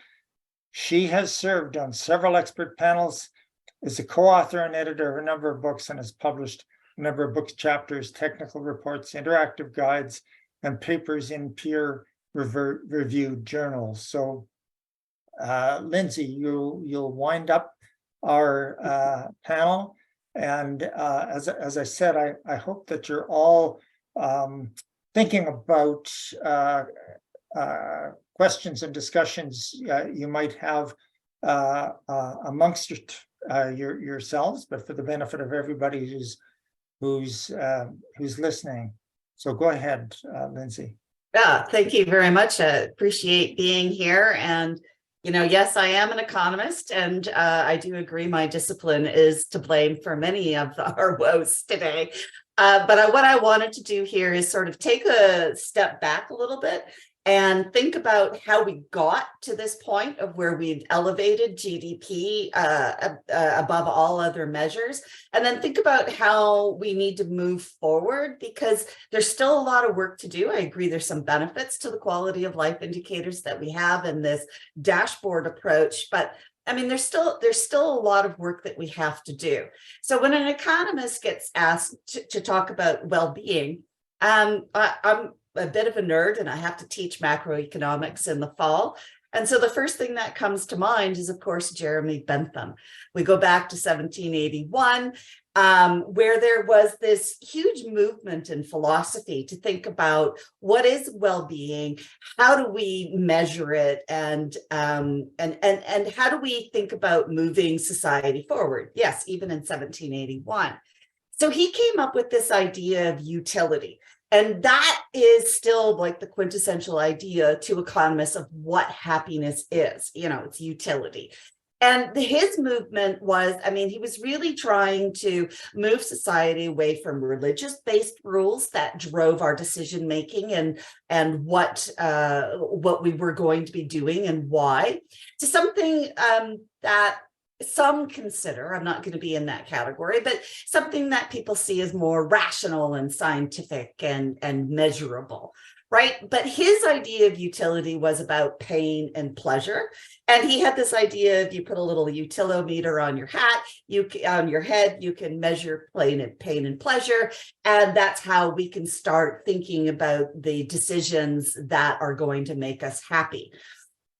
She has served on several expert panels, is a co-author and editor of a number of books, and has published a number of book chapters, technical reports, interactive guides, and papers in peer-reviewed journals. So, Lindsay, you'll wind up our panel, and as I said, I hope that you're all thinking about questions and discussions you might have amongst yourselves, but for the benefit of everybody who's listening. So go ahead, Lindsay. Yeah, thank you very much. I appreciate being here. And yes, I am an economist, and I do agree my discipline is to blame for many of our woes today. But what I wanted to do here is sort of take a step back a little bit and think about how we got to this point of where we've elevated GDP above all other measures, and then think about how we need to move forward, because there's still a lot of work to do. I agree there's some benefits to the quality of life indicators that we have in this dashboard approach, but I mean, there's still a lot of work that we have to do. So when an economist gets asked to talk about well-being, I'm a bit of a nerd and I have to teach macroeconomics in the fall. And so the first thing that comes to mind is, of course, Jeremy Bentham. We go back to 1781, where there was this huge movement in philosophy to think about what is well-being, how do we measure it, and how do we think about moving society forward? Yes, even in 1781. So he came up with this idea of utility. And that is still like the quintessential idea to economists of what happiness is. It's utility. And his movement was, he was really trying to move society away from religious-based rules that drove our decision-making and what we were going to be doing and why, to something that some consider, I'm not going to be in that category, but something that people see as more rational and scientific and measurable, right? But his idea of utility was about pain and pleasure. And he had this idea of you put a little utilimeter on your hat, on your head, you can measure pain and pleasure. And that's how we can start thinking about the decisions that are going to make us happy.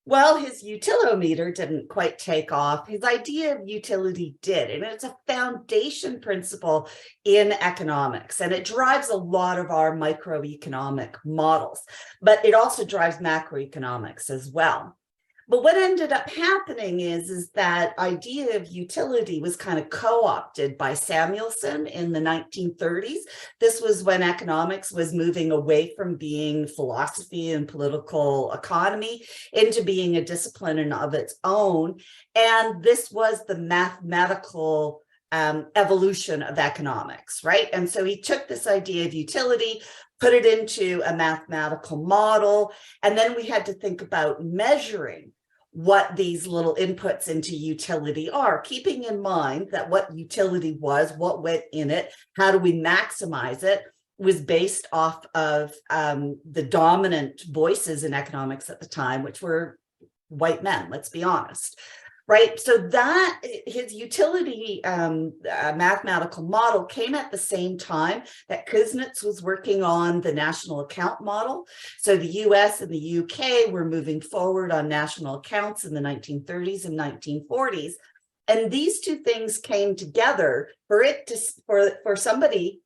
Well, his utilimeter didn't quite take off. His idea of utility did, and it's a foundation principle in economics, and it drives a lot of our microeconomic models, but it also drives macroeconomics as well. But what ended up happening is that idea of utility was kind of co-opted by Samuelson in the 1930s. This was when economics was moving away from being philosophy and political economy into being a discipline in of its own. And this was the mathematical evolution of economics, right? And so he took this idea of utility, put it into a mathematical model, and then we had to think about measuring what these little inputs into utility are, keeping in mind that what utility was, what went in it, how do we maximize it, was based off of the dominant voices in economics at the time, which were white men, let's be honest. Right, so that his utility mathematical model came at the same time that Kuznets was working on the national account model. So the US and the UK were moving forward on national accounts in the 1930s and 1940s. And these two things came together for it to, for somebody,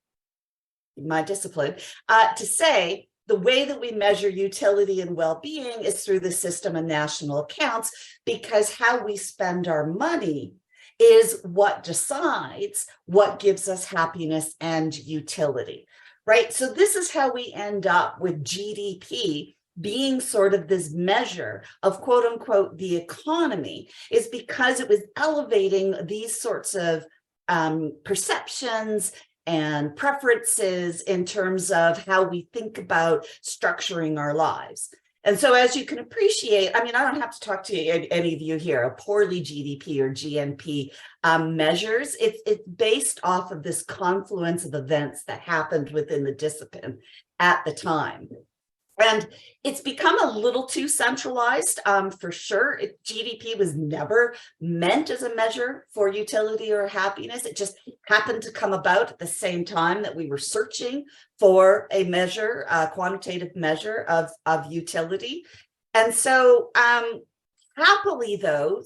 in my discipline, to say, the way that we measure utility and well-being is through the system of national accounts, because how we spend our money is what decides what gives us happiness and utility, right? So this is how we end up with GDP being sort of this measure of quote unquote the economy, is because it was elevating these sorts of perceptions and preferences in terms of how we think about structuring our lives. And so as you can appreciate, I mean, I don't have to talk to any of you here, a poorly GDP or GNP measures. It's based off of this confluence of events that happened within the discipline at the time. And it's become a little too centralized, for sure. GDP was never meant as a measure for utility or happiness. It just happened to come about at the same time that we were searching for a measure, a quantitative measure of utility. And so happily, though,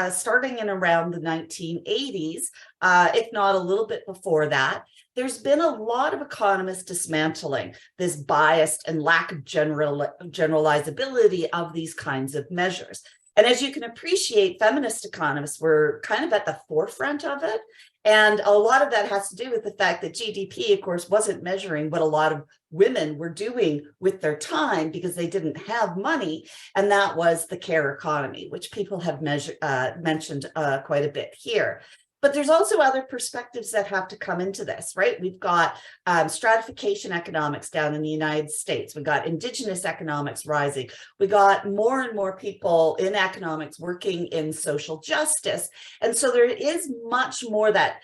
starting in around the 1980s, if not a little bit before that, there's been a lot of economists dismantling this bias and lack of generalizability of these kinds of measures. And as you can appreciate, feminist economists were kind of at the forefront of it. And a lot of that has to do with the fact that GDP, of course, wasn't measuring what a lot of women were doing with their time because they didn't have money. And that was the care economy, which people have mentioned quite a bit here. But there's also other perspectives that have to come into this, right? We've got stratification economics down in the United States. We've got indigenous economics rising. We got more and more people in economics working in social justice. And so there is much more that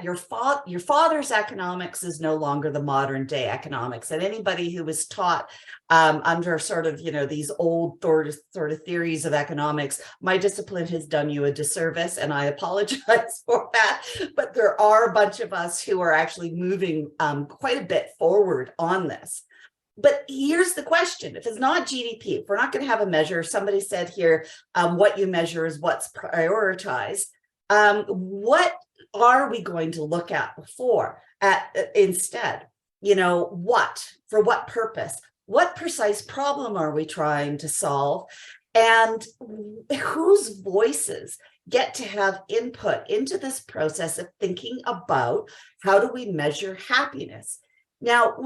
your father's economics is no longer the modern day economics. And anybody who was taught under sort of, these old sort of theories of economics, my discipline has done you a disservice, and I apologize for that. But there are a bunch of us who are actually moving quite a bit forward on this. But here's the question: if it's not GDP, if we're not going to have a measure, somebody said here, what you measure is what's prioritized. What are we going to look at instead? For what purpose? What precise problem are we trying to solve? And whose voices get to have input into this process of thinking about how do we measure happiness? Now,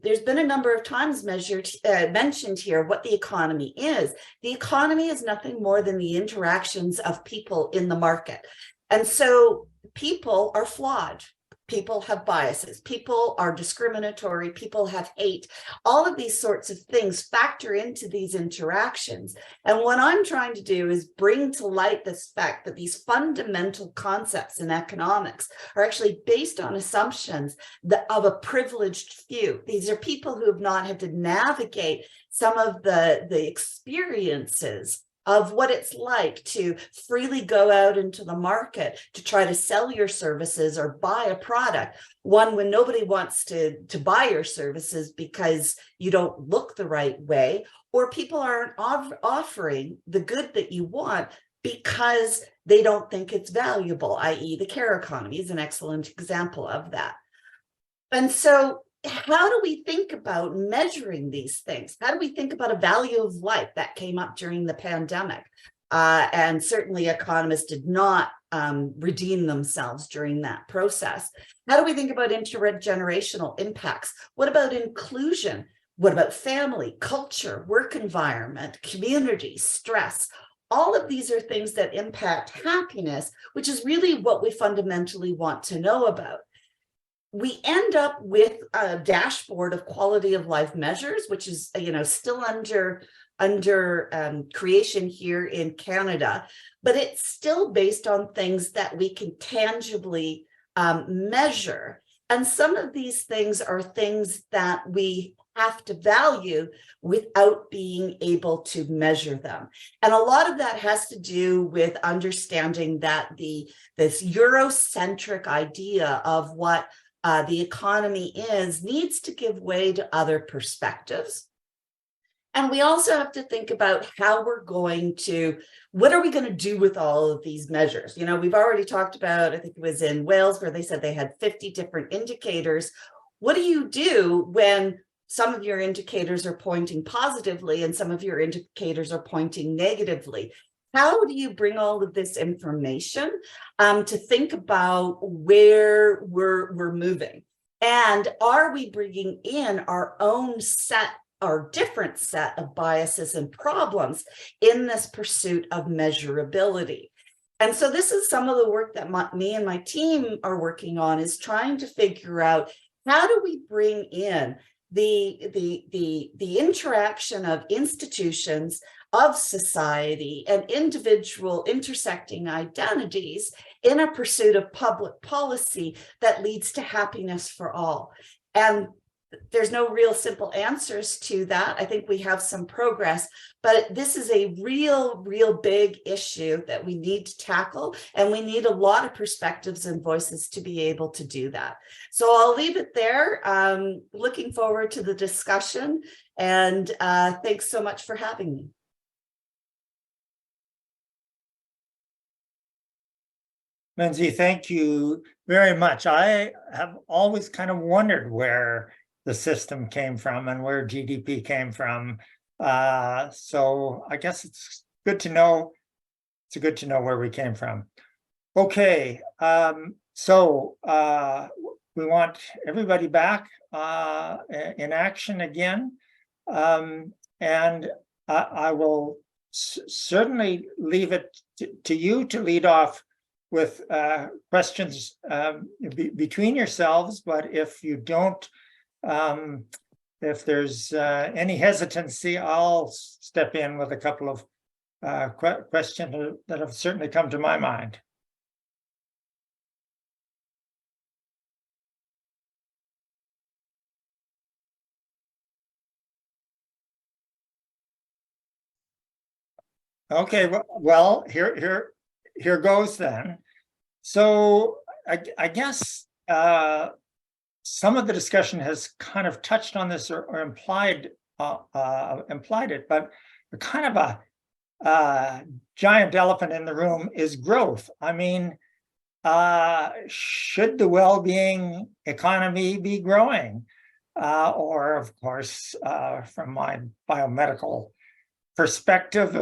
there's been a number of times mentioned here what the economy is. The economy is nothing more than the interactions of people in the market. And so people are flawed. People have biases. People are discriminatory. People have hate. All of these sorts of things factor into these interactions. And what I'm trying to do is bring to light this fact that these fundamental concepts in economics are actually based on assumptions of a privileged few. These are people who have not had to navigate some of the experiences of what it's like to freely go out into the market to try to sell your services or buy a product, one when nobody wants to buy your services because you don't look the right way, or people aren't offering the good that you want because they don't think it's valuable, i.e. the care economy is an excellent example of that. And so how do we think about measuring these things? How do we think about a value of life that came up during the pandemic? And certainly economists did not redeem themselves during that process. How do we think about intergenerational impacts? What about inclusion? What about family, culture, work environment, community, stress? All of these are things that impact happiness, which is really what we fundamentally want to know about. We end up with a dashboard of quality of life measures, which is, still under creation here in Canada, but it's still based on things that we can tangibly measure. And some of these things are things that we have to value without being able to measure them. And a lot of that has to do with understanding that this Eurocentric idea of what the economy needs to give way to other perspectives. And we also have to think about how what are we going to do with all of these measures? We've already talked about, I think it was in Wales, where they said they had 50 different indicators. What do you do when some of your indicators are pointing positively and some of your indicators are pointing negatively? How do you bring all of this information to think about where we're moving? And are we bringing in our different set of biases and problems in this pursuit of measurability? And so this is some of the work that me and my team are working on, is trying to figure out how do we bring in the interaction of institutions, of society, and individual intersecting identities in a pursuit of public policy that leads to happiness for all. And there's no real simple answers to that. I think we have some progress, but this is a real big issue that we need to tackle, and we need a lot of perspectives and voices to be able to do that. So I'll leave it there. Looking forward to the discussion, and thanks so much for having me. Lindsay, thank you very much. I have always kind of wondered where the system came from and where GDP came from. So I guess it's good to know. It's good to know where we came from. Okay, so we want everybody back in action again. And I will certainly leave it to you to lead off with questions between yourselves, but if you don't, if there's any hesitancy, I'll step in with a couple of questions that have certainly come to my mind. Okay, well, here goes then. So I guess some of the discussion has kind of touched on this or implied it, but kind of a giant elephant in the room is growth. I mean, should the well-being economy be growing? Or, of course, from my biomedical perspective,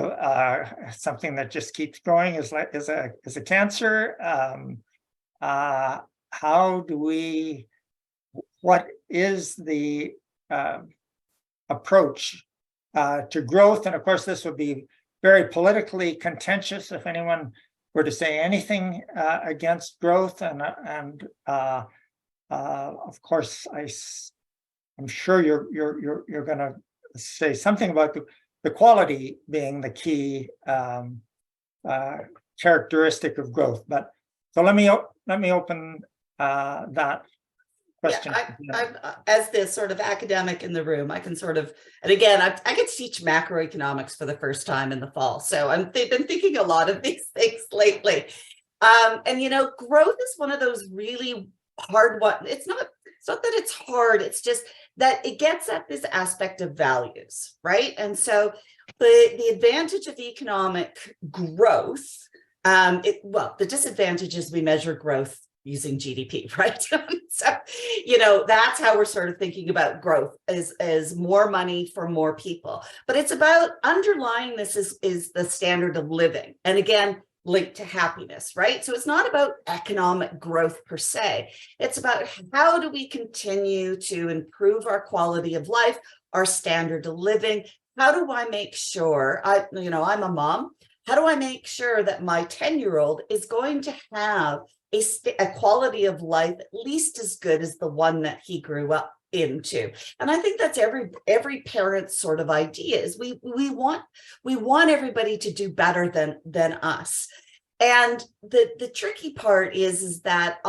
something that just keeps growing is a cancer. How do we? What is the approach to growth? And of course, this would be very politically contentious if anyone were to say anything against growth. And of course, I'm sure you're going to say something about the quality being the key characteristic of growth. But so let me open that question. As the sort of academic in the room, I can sort of, and again, I get to teach macroeconomics for the first time in the fall. So I've been thinking a lot of these things lately. And, you know, growth is one of those really hard ones. It's not that it's hard, it's just that it gets at this aspect of values, right? And so the advantage of economic growth, the disadvantage is we measure growth using GDP, right? So, you know, that's how we're sort of thinking about growth as more money for more people. But it's about underlying this is the standard of living. And again, linked to happiness, right? So it's not about economic growth per se. It's about how do we continue to improve our quality of life, our standard of living. How do I make sure, I'm a mom, how do I make sure that my 10-year-old is going to have a quality of life at least as good as the one that he grew up into? And I think that's every parent's sort of idea is we want everybody to do better than us. And the tricky part is that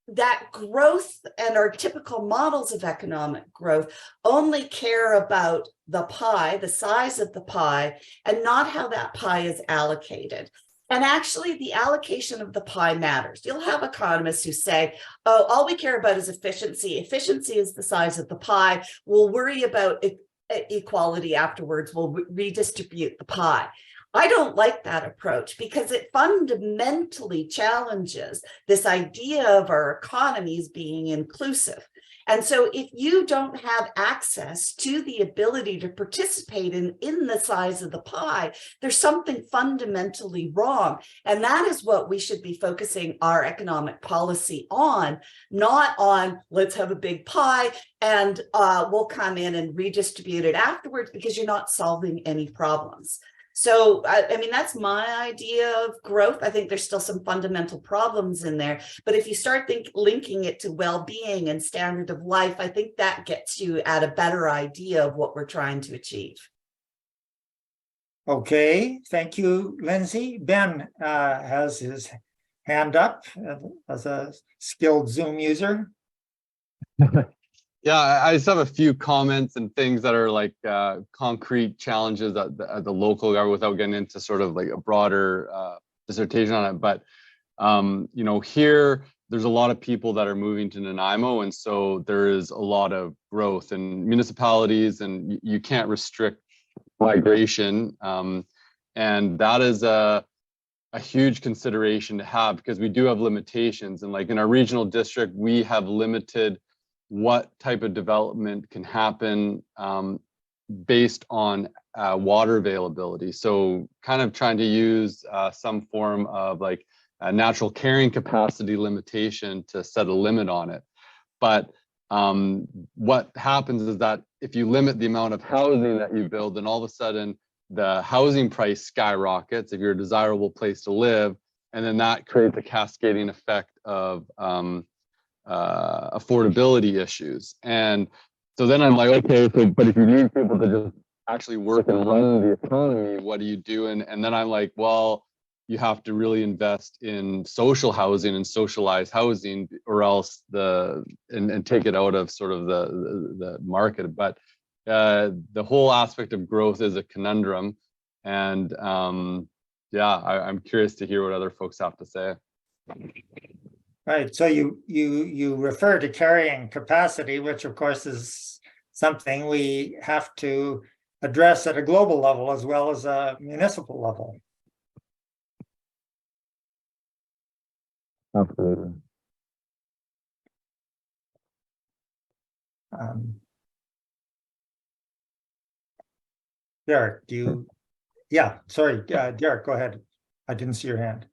that growth and our typical models of economic growth only care about the pie, the size of the pie, and not how that pie is allocated. And actually, the allocation of the pie matters. You'll have economists who say, oh, all we care about is efficiency. Efficiency is the size of the pie. We'll worry about equality afterwards. We'll redistribute the pie. I don't like that approach because it fundamentally challenges this idea of our economies being inclusive. And so if you don't have access to the ability to participate in the size of the pie, there's something fundamentally wrong. And that is what we should be focusing our economic policy on, not on let's have a big pie and we'll come in and redistribute it afterwards because you're not solving any problems. So, I mean, that's my idea of growth. I think there's still some fundamental problems in there. But if you start linking it to well-being and standard of life, I think that gets you at a better idea of what we're trying to achieve. Okay, thank you, Lindsay. Ben has his hand up as a skilled Zoom user. Yeah, I just have a few comments and things that are like concrete challenges at the local level without getting into sort of like a broader dissertation on it. But, you know, here, there's a lot of people that are moving to Nanaimo. And so there is a lot of growth in municipalities and you can't restrict migration. And that is a huge consideration to have because we do have limitations. And like in our regional district, we have limited what type of development can happen based on water availability. So kind of trying to use some form of like a natural carrying capacity limitation to set a limit on it. But what happens is that if you limit the amount of housing that you build, then all of a sudden the housing price skyrockets if you're a desirable place to live. And then that creates a cascading effect of affordability issues. And so then I'm like, okay, so but if you need people to just actually work and run the economy, what do you do? And then I'm like, well, you have to really invest in social housing and socialized housing or else and take it out of sort of the market. But the whole aspect of growth is a conundrum. And yeah, I'm curious to hear what other folks have to say. Right, so you refer to carrying capacity, which of course is something we have to address at a global level as well as a municipal level. Absolutely. Derek, yeah, sorry, Derek, go ahead. I didn't see your hand.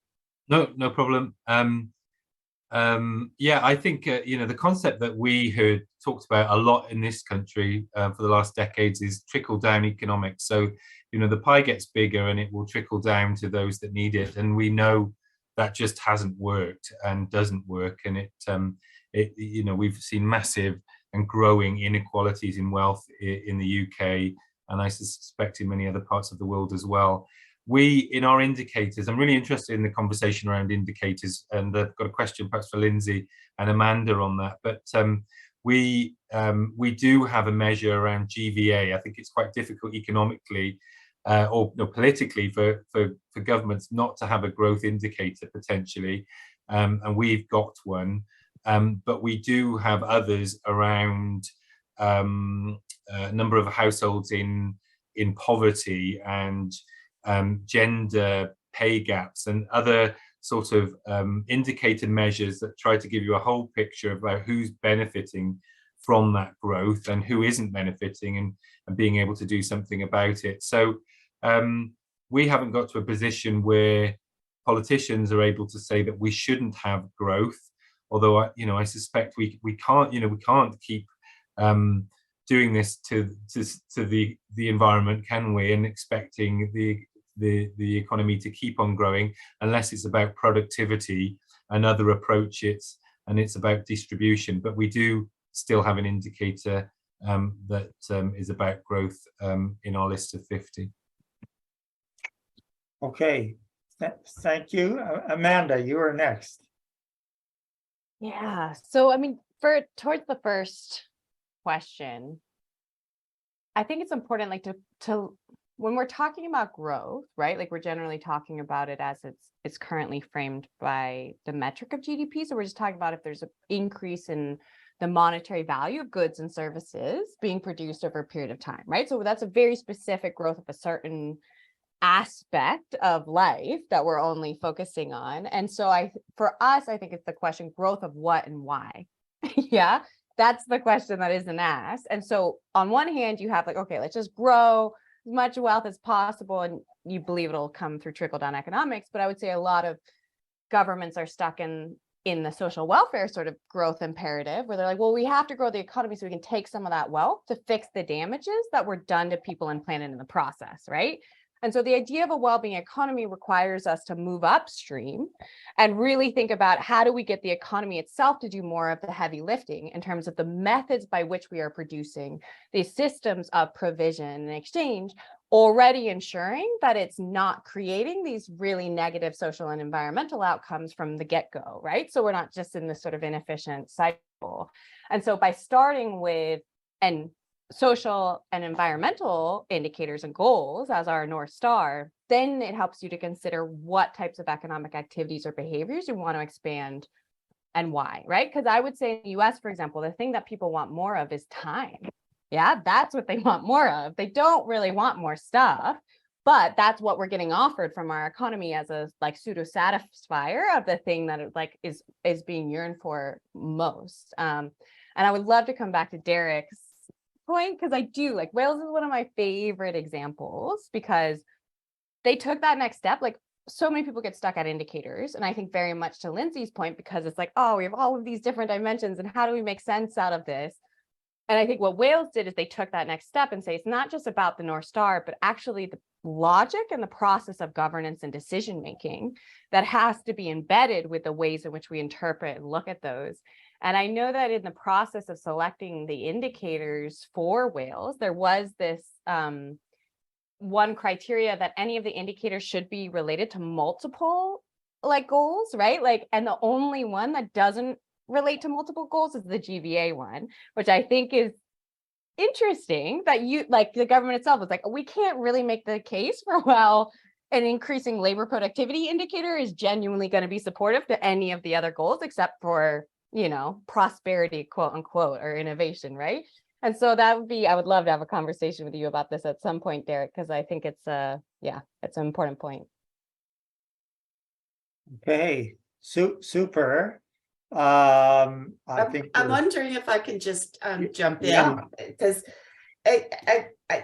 No problem. Yeah, I think, you know, the concept that we heard talked about a lot in this country for the last decades is trickle-down economics. So, you know, the pie gets bigger and it will trickle down to those that need it. And we know that just hasn't worked and doesn't work. And you know, we've seen massive and growing inequalities in wealth in the UK, and I suspect in many other parts of the world as well. we, in our indicators, I'm really interested in the conversation around indicators, and I've got a question perhaps for Lindsay and Amanda on that. But we do have a measure around GVA. I think it's quite difficult economically or politically for governments not to have a growth indicator potentially, and we've got one. But we do have others around number of households in poverty and gender pay gaps and other sort of indicator measures that try to give you a whole picture about who's benefiting from that growth and who isn't benefiting, and being able to do something about it. So we haven't got to a position where politicians are able to say that we shouldn't have growth, although I suspect we can't keep doing this to the environment, can we, and expecting the economy to keep on growing unless it's about productivity and other approaches, and it's about distribution. But we do still have an indicator that is about growth in our list of 50. Okay, thank you. Amanda, you are next. Yeah, so I mean, towards the first question, I think it's important, like to when we're talking about growth, right? Like we're generally talking about it as it's currently framed by the metric of GDP. So we're just talking about if there's an increase in the monetary value of goods and services being produced over a period of time, right? So that's a very specific growth of a certain aspect of life that we're only focusing on. And so for us, I think it's the question, growth of what and why. Yeah, that's the question that isn't asked. And so on one hand, you have like, okay, let's just grow as much wealth as possible, and you believe it'll come through trickle-down economics. But I would say a lot of governments are stuck in the social welfare sort of growth imperative, where they're like, well, we have to grow the economy so we can take some of that wealth to fix the damages that were done to people and planet in the process, right? And so the idea of a well-being economy requires us to move upstream and really think about how do we get the economy itself to do more of the heavy lifting in terms of the methods by which we are producing these systems of provision and exchange, already ensuring that it's not creating these really negative social and environmental outcomes from the get-go, right? So we're not just in this sort of inefficient cycle. And so by starting with social and environmental indicators and goals as our North Star, then it helps you to consider what types of economic activities or behaviors you want to expand and why, right? Because I would say in the US, for example, the thing that people want more of is time. Yeah, that's what they want more of. They don't really want more stuff, but that's what we're getting offered from our economy as a like pseudo satisfier of the thing that it like is being yearned for most. And I would love to come back to Derek's point, because I do like Wales is one of my favorite examples because they took that next step. Like so many people get stuck at indicators, and I think very much to Lindsay's point, because it's like, oh, we have all of these different dimensions and how do we make sense out of this? And I think what Wales did is they took that next step and say it's not just about the North Star, but actually the logic and the process of governance and decision making that has to be embedded with the ways in which we interpret and look at those. And I know that in the process of selecting the indicators for Wales, there was this one criteria that any of the indicators should be related to multiple like goals, right? Like, and the only one that doesn't relate to multiple goals is the GVA one, which I think is interesting that you like the government itself was like, we can't really make the case for, well, an increasing labor productivity indicator is genuinely going to be supportive to any of the other goals except for, you know, prosperity, quote unquote, or innovation, right? And so that would be, I would love to have a conversation with you about this at some point, Derek, because I think it's it's an important point. Okay, super. I think I'm wondering if I can just jump Yeah. in, because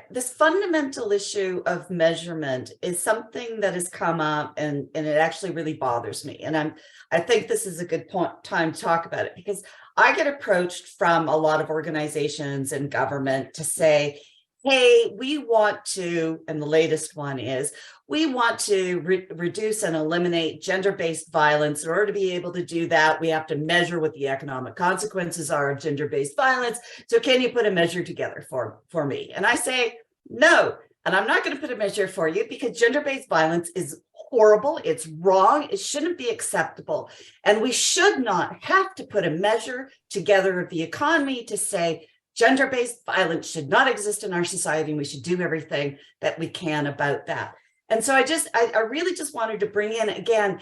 this fundamental issue of measurement is something that has come up, and it actually really bothers me. And I think this is a good time to talk about it, because I get approached from a lot of organizations and government to say, hey, we want to, and the latest one is, we want to reduce and eliminate gender-based violence. In order to be able to do that, we have to measure what the economic consequences are of gender-based violence. So can you put a measure together for me? And I say, no, And I'm not going to put a measure for you because gender-based violence is horrible. It's wrong. It shouldn't be acceptable. And we should not have to put a measure together of the economy to say gender-based violence should not exist in our society, and we should do everything that we can about that. And so I really just wanted to bring in, again,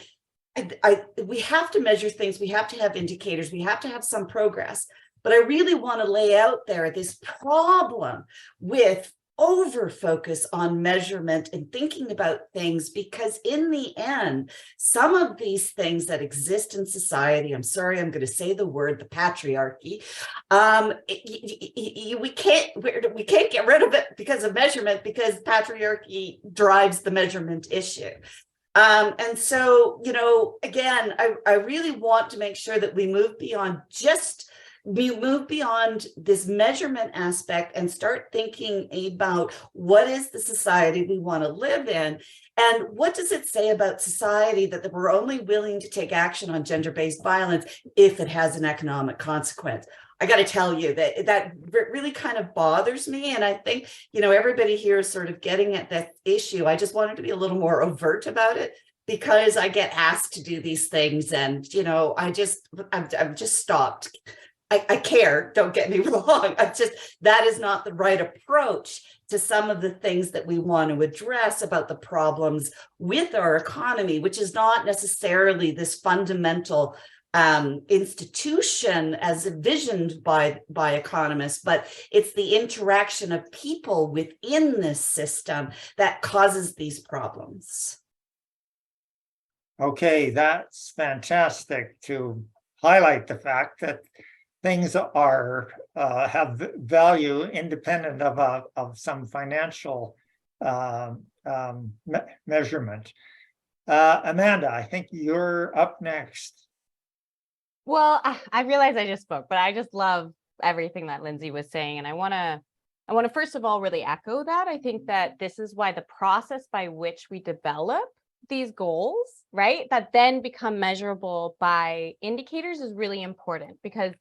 we have to measure things. We have to have indicators. We have to have some progress. But I really want to lay out there this problem with over focus on measurement and thinking about things, because in the end, some of these things that exist in society, I'm sorry, I'm going to say the word, the patriarchy, we can't get rid of it because of measurement, because patriarchy drives the measurement issue. And so, you know, again, I really want to make sure that we move beyond this measurement aspect and start thinking about what is the society we want to live in, and what does it say about society that we're only willing to take action on gender-based violence if it has an economic consequence. I got to tell you that really kind of bothers me. And I think, you know, everybody here is sort of getting at that issue. I just wanted to be a little more overt about it, because I get asked to do these things, and, you know, I've just stopped. I care, don't get me wrong. That is not the right approach to some of the things that we want to address about the problems with our economy, which is not necessarily this fundamental institution as envisioned by economists, but it's the interaction of people within this system that causes these problems. Okay, that's fantastic to highlight the fact that things are have value independent of some financial measurement. Amanda, I think you're up next. Well, I realize I just spoke, but I just love everything that Lindsay was saying. And I want to first of all really echo that. I think that this is why the process by which we develop these goals, right, that then become measurable by indicators is really important, because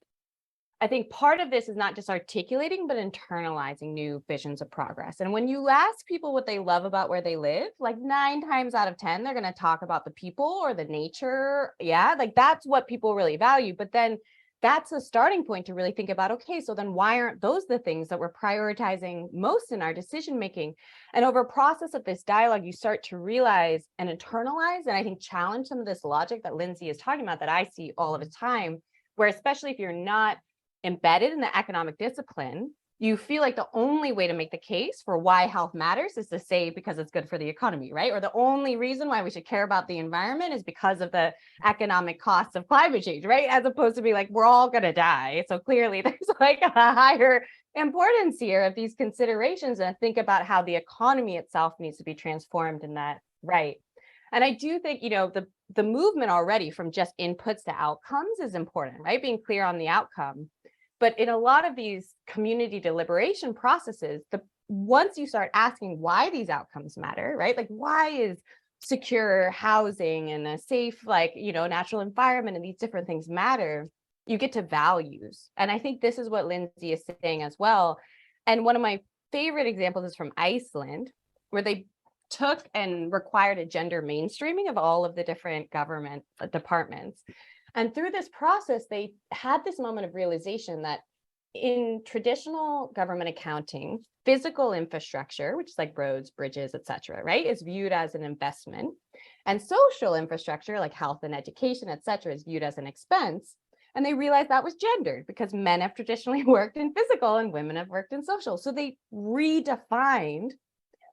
I think part of this is not just articulating, but internalizing new visions of progress. And when you ask people what they love about where they live, like 9 times out of 10, they're going to talk about the people or the nature. Yeah, like that's what people really value. But then that's a starting point to really think about, okay, so then why aren't those the things that we're prioritizing most in our decision making? And over a process of this dialogue, you start to realize and internalize, and I think challenge some of this logic that Lindsay is talking about that I see all of the time, where especially if you're not embedded in the economic discipline, you feel like the only way to make the case for why health matters is to say because it's good for the economy, right? Or the only reason why we should care about the environment is because of the economic costs of climate change, right? As opposed to be like, we're all going to die. So clearly there's like a higher importance here of these considerations, and think about how the economy itself needs to be transformed in that, right? And I do think, you know, the movement already from just inputs to outcomes is important, right? Being clear on the outcome. But in a lot of these community deliberation processes, once you start asking why these outcomes matter, right? Like, why is secure housing and a safe, like, you know, natural environment and these different things matter, you get to values. And I think this is what Lindsay is saying as well. And one of my favorite examples is from Iceland, where they took and required a gender mainstreaming of all of the different government departments. And through this process, they had this moment of realization that in traditional government accounting, physical infrastructure, which is like roads, bridges, et cetera, right, is viewed as an investment. And social infrastructure like health and education, et cetera, is viewed as an expense. And they realized that was gendered because men have traditionally worked in physical and women have worked in social. So they redefined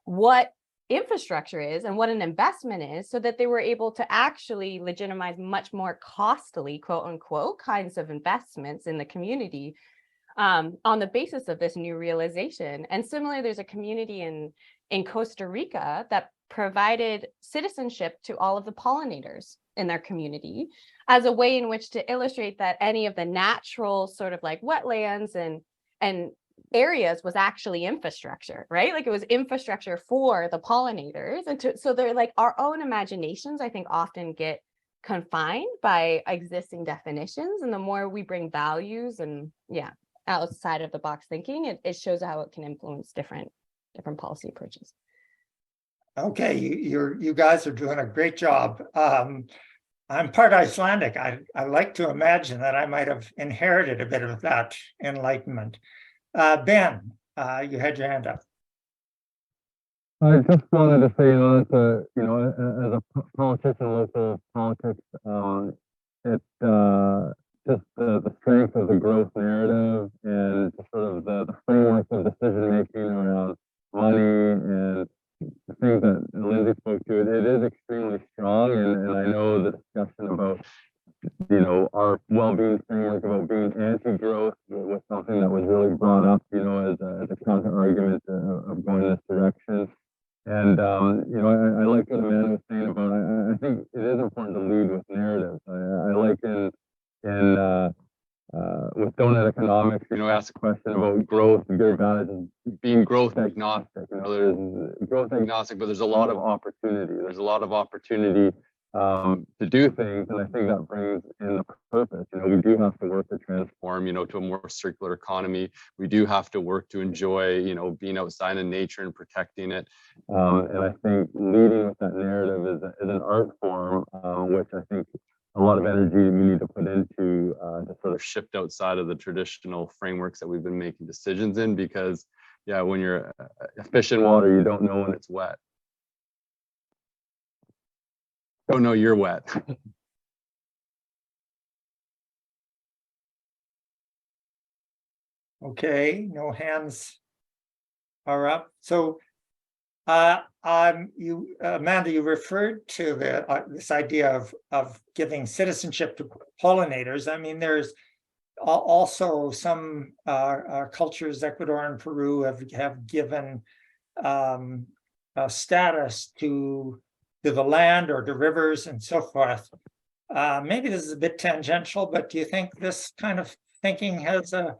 what infrastructure is and what an investment is, so that they were able to actually legitimize much more costly, quote unquote, kinds of investments in the community on the basis of this new realization. And similarly, there's a community in Costa Rica that provided citizenship to all of the pollinators in their community as a way in which to illustrate that any of the natural sort of like wetlands and areas was actually infrastructure, right? Like it was infrastructure for the pollinators. And so they're like, our own imaginations, I think, often get confined by existing definitions. And the more we bring values and outside of the box thinking, it shows how it can influence different different policy approaches. Okay, you guys are doing a great job. I'm part Icelandic. I like to imagine that I might have inherited a bit of that enlightenment. Ben, you had your hand up. I just wanted to say, as a politician, local politics, it's just the strength of the growth narrative and sort of the framework of decision making around money and the things that Lindsay spoke to. It is extremely strong, and I know the discussion about our well-being framework about being anti-growth was something that was really brought up, as a counter argument of going this direction. And I like what Amanda was saying about. I think it is important to lead with narratives. I like with donut economics, ask a question about growth and good values, being growth agnostic. There's growth agnostic, but there's a lot of opportunity. There's a lot of opportunity to do things, and I think that brings in the purpose. We do have to work to transform, to a more circular economy. We do have to work to enjoy, being outside in nature and protecting it. And I think leading with that narrative is an art form, which I think a lot of energy we need to put into to sort of shift outside of the traditional frameworks that we've been making decisions in. Because, yeah, when you're a fish in water, you don't know when it's wet. Don't know you're wet. Okay, no hands are up. So, Amanda, you referred to this idea of giving citizenship to pollinators. I mean, there's also some cultures, Ecuador and Peru, have given status to the land or to rivers and so forth. Maybe this is a bit tangential, but do you think this kind of thinking has a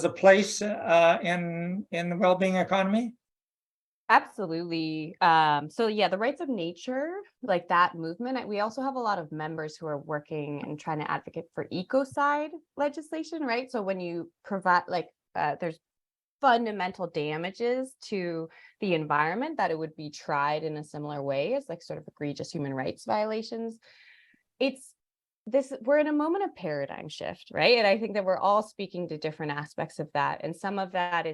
place in the well-being economy? Absolutely. So yeah, the rights of nature, like that movement, we also have a lot of members who are working and trying to advocate for ecocide legislation, right? So when you provide, there's fundamental damages to the environment that it would be tried in a similar way as sort of egregious human rights violations. We're in a moment of paradigm shift, right? And I think that we're all speaking to different aspects of that. And some of that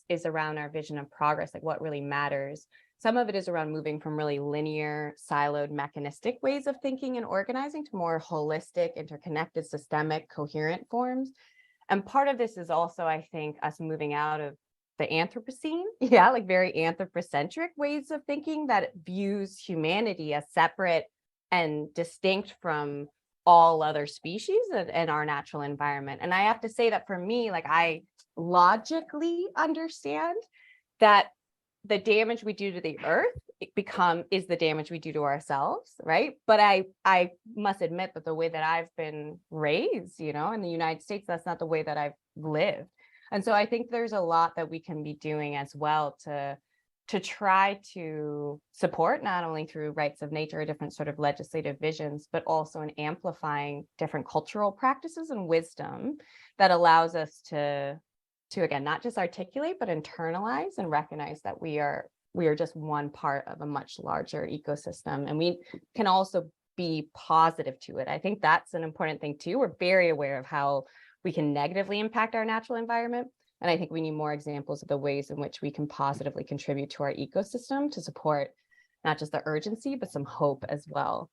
is around our vision of progress, like what really matters. Some of it is around moving from really linear, siloed, mechanistic ways of thinking and organizing to more holistic, interconnected, systemic, coherent forms. And part of this is also, I think, us moving out of the Anthropocene, very anthropocentric ways of thinking that views humanity as separate and distinct from all other species and our natural environment. And I have to say that for me, I logically understand that the damage we do to the earth is the damage we do to ourselves, right? But I must admit that the way that I've been raised, in the United States, that's not the way that I've lived. And so I think there's a lot that we can be doing as well to try to support, not only through rights of nature or different sort of legislative visions, but also in amplifying different cultural practices and wisdom that allows us to again, not just articulate, but internalize and recognize that we are just one part of a much larger ecosystem. And we can also be positive to it. I think that's an important thing too. We're very aware of how we can negatively impact our natural environment. And I think we need more examples of the ways in which we can positively contribute to our ecosystem to support not just the urgency, but some hope as well.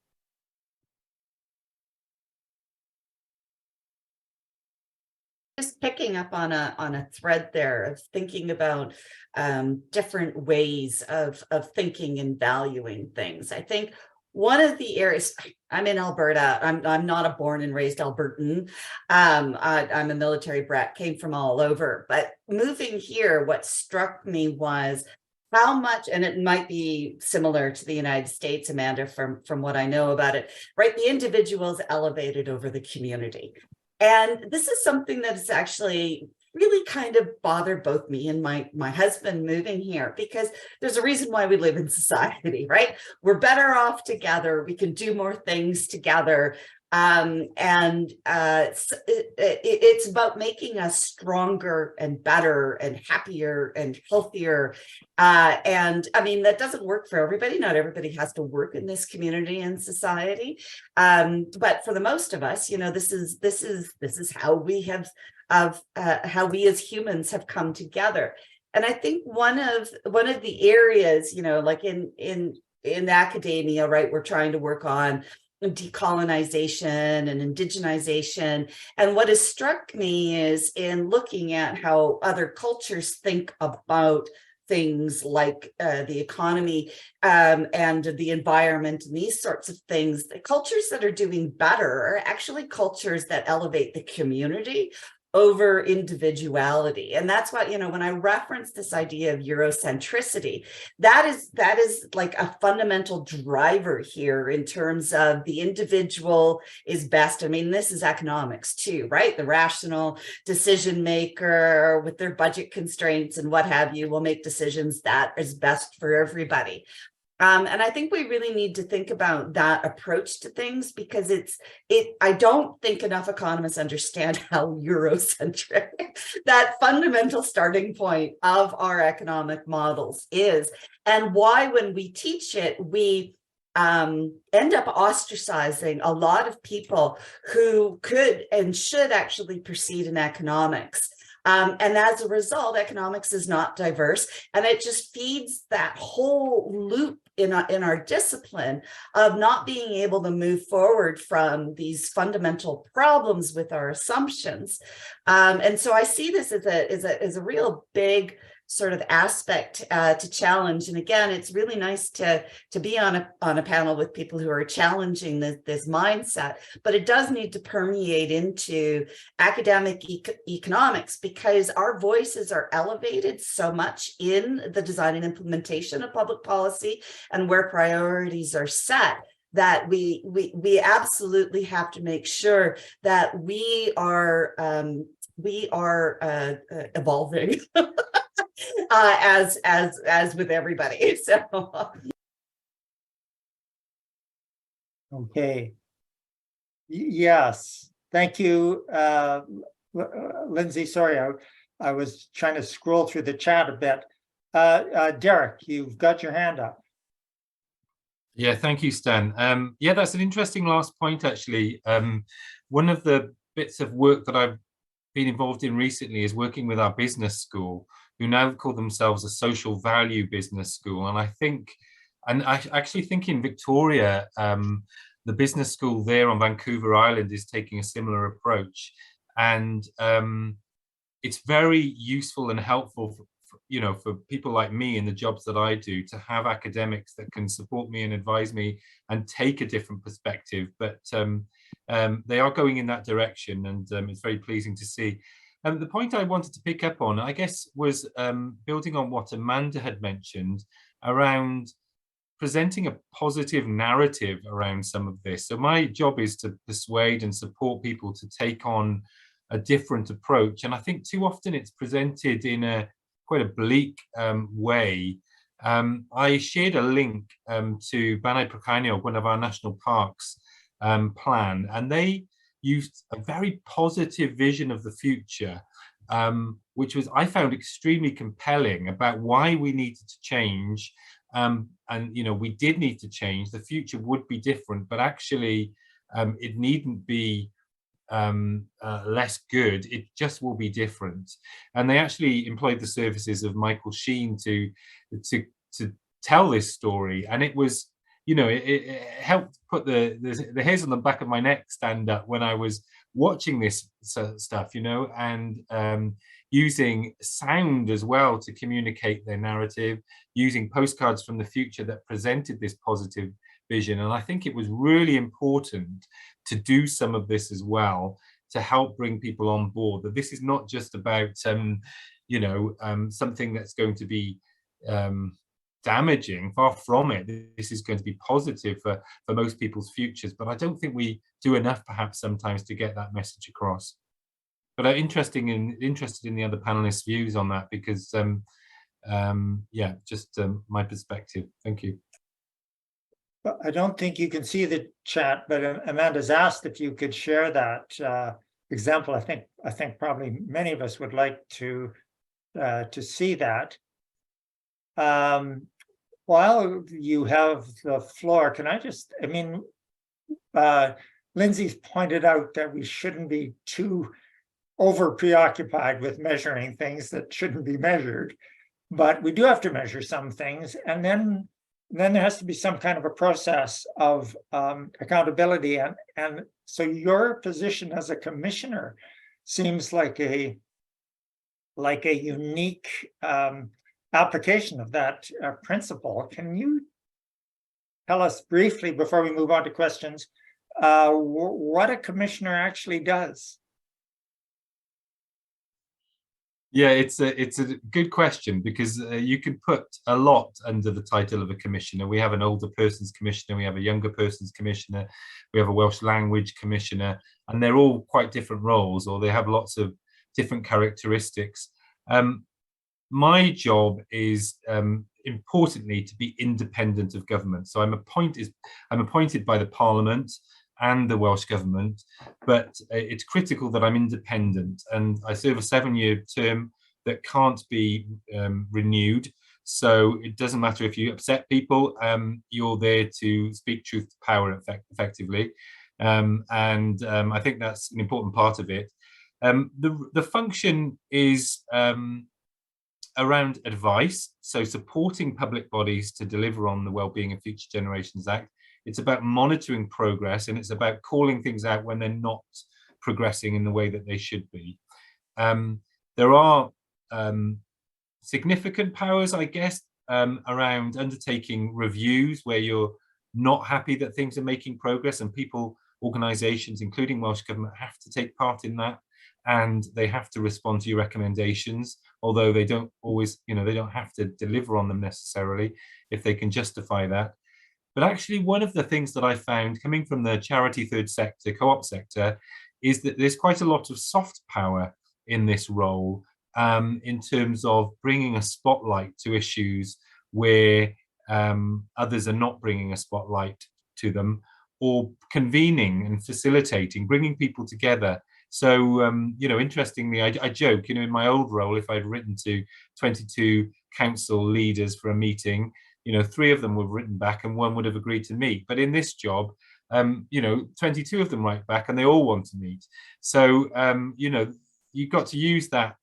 Just picking up on a thread there of thinking about different ways of thinking and valuing things. I think one of the areas, I'm in Alberta. I'm not a born and raised Albertan. I'm a military brat, came from all over. But moving here, what struck me was how much, and it might be similar to the United States, Amanda, from what I know about it, right? The individual is elevated over the community. And this is something that is actually really kind of bothered both me and my husband moving here, because there's a reason why we live in society, right? We're better off together. We can do more things together. It's about making us stronger and better and happier and healthier. And I mean, that doesn't work for everybody. Not everybody has to work in this community and society. But for the most of us, you know, this is how we have how we as humans have come together. And I think one of the areas, you know, like in academia, right, we're trying to work on decolonization and indigenization. And what has struck me is in looking at how other cultures think about things like the economy and the environment and these sorts of things, the cultures that are doing better are actually cultures that elevate the community over individuality. And that's what, you know, when I reference this idea of Eurocentricity, that is like a fundamental driver here in terms of the individual is best. I mean, this is economics too, right? The rational decision maker with their budget constraints and what have you will make decisions that is best for everybody. And I think we really need to think about that approach to things, because I don't think enough economists understand how Eurocentric that fundamental starting point of our economic models is, and why when we teach it, we end up ostracizing a lot of people who could and should actually proceed in economics. And as a result, economics is not diverse, and it just feeds that whole loop in our discipline of not being able to move forward from these fundamental problems with our assumptions. And so I see this as a real big sort of aspect to challenge. And again, it's really nice to be on a panel with people who are challenging this mindset, but it does need to permeate into academic economics, because our voices are elevated so much in the design and implementation of public policy and where priorities are set, that we absolutely have to make sure that we are evolving as with everybody. So okay. Yes, thank you, Lindsay. Sorry, I was trying to scroll through the chat a bit. Derek, you've got your hand up. Yeah, thank you, Stan. Yeah, that's an interesting last point, actually. One of the bits of work that I've been involved in recently is working with our business school, who now call themselves a social value business school. And I actually think in Victoria, the business school there on Vancouver Island is taking a similar approach. And it's very useful and helpful for people like me in the jobs that I do, to have academics that can support me and advise me and take a different perspective. But they are going in that direction, and it's very pleasing to see. The point I wanted to pick up on, I guess, was building on what Amanda had mentioned around presenting a positive narrative around some of this. So my job is to persuade and support people to take on a different approach. And I think too often it's presented in quite a bleak way. I shared a link to Banai Prakaino, one of our national parks plan, and they used a very positive vision of the future, which I found extremely compelling, about why we needed to change. And we did need to change. The future would be different, but actually it needn't be less good. It just will be different. And they actually employed the services of Michael Sheen to tell this story, and it was, it helped put the hairs on the back of my neck stand up when I was watching this stuff, and using sound as well to communicate their narrative, using postcards from the future that presented this positive vision. And I think it was really important to do some of this as well, to help bring people on board, that this is not just about something that's going to be damaging. Far from it. This is going to be positive for most people's futures, but I don't think we do enough perhaps sometimes to get that message across. But I'm interested in the other panelists' views on that, because my perspective. Thank you. I don't think you can see the chat, but Amanda's asked if you could share that example. I think probably many of us would like to see that. While you have the floor, can I just, I mean, Lindsay's pointed out that we shouldn't be too over preoccupied with measuring things that shouldn't be measured, but we do have to measure some things, and then there has to be some kind of a process of accountability, and so your position as a commissioner seems like a unique application of that principle. Can you tell us briefly before we move on to questions what a commissioner actually does? Yeah, it's a good question, because you can put a lot under the title of a commissioner. We have an older person's commissioner, we have a younger person's commissioner, we have a Welsh language commissioner, and they're all quite different roles, or they have lots of different characteristics. My job is importantly to be independent of government. So I'm appointed by the Parliament and the Welsh Government, but it's critical that I'm independent, and I serve a 7-year term that can't be renewed. So it doesn't matter if you upset people, you're there to speak truth to power effectively. I think that's an important part of it. The function is around advice, so supporting public bodies to deliver on the Wellbeing of Future Generations Act. It's about monitoring progress, and it's about calling things out when they're not progressing in the way that they should be. There are significant powers, I guess, around undertaking reviews where you're not happy that things are making progress, and people, organisations, including Welsh Government, have to take part in that, and they have to respond to your recommendations, although they don't always, they don't have to deliver on them necessarily if they can justify that. But actually, one of the things that I found coming from the charity third sector, co-op sector, is that there's quite a lot of soft power in this role, in terms of bringing a spotlight to issues where others are not bringing a spotlight to them, or convening and facilitating, bringing people together. So, interestingly, I joke, in my old role, if I'd written to 22 council leaders for a meeting, 3 of them were written back and 1 would have agreed to meet. But in this job, 22 of them write back and they all want to meet. So, you've got to use that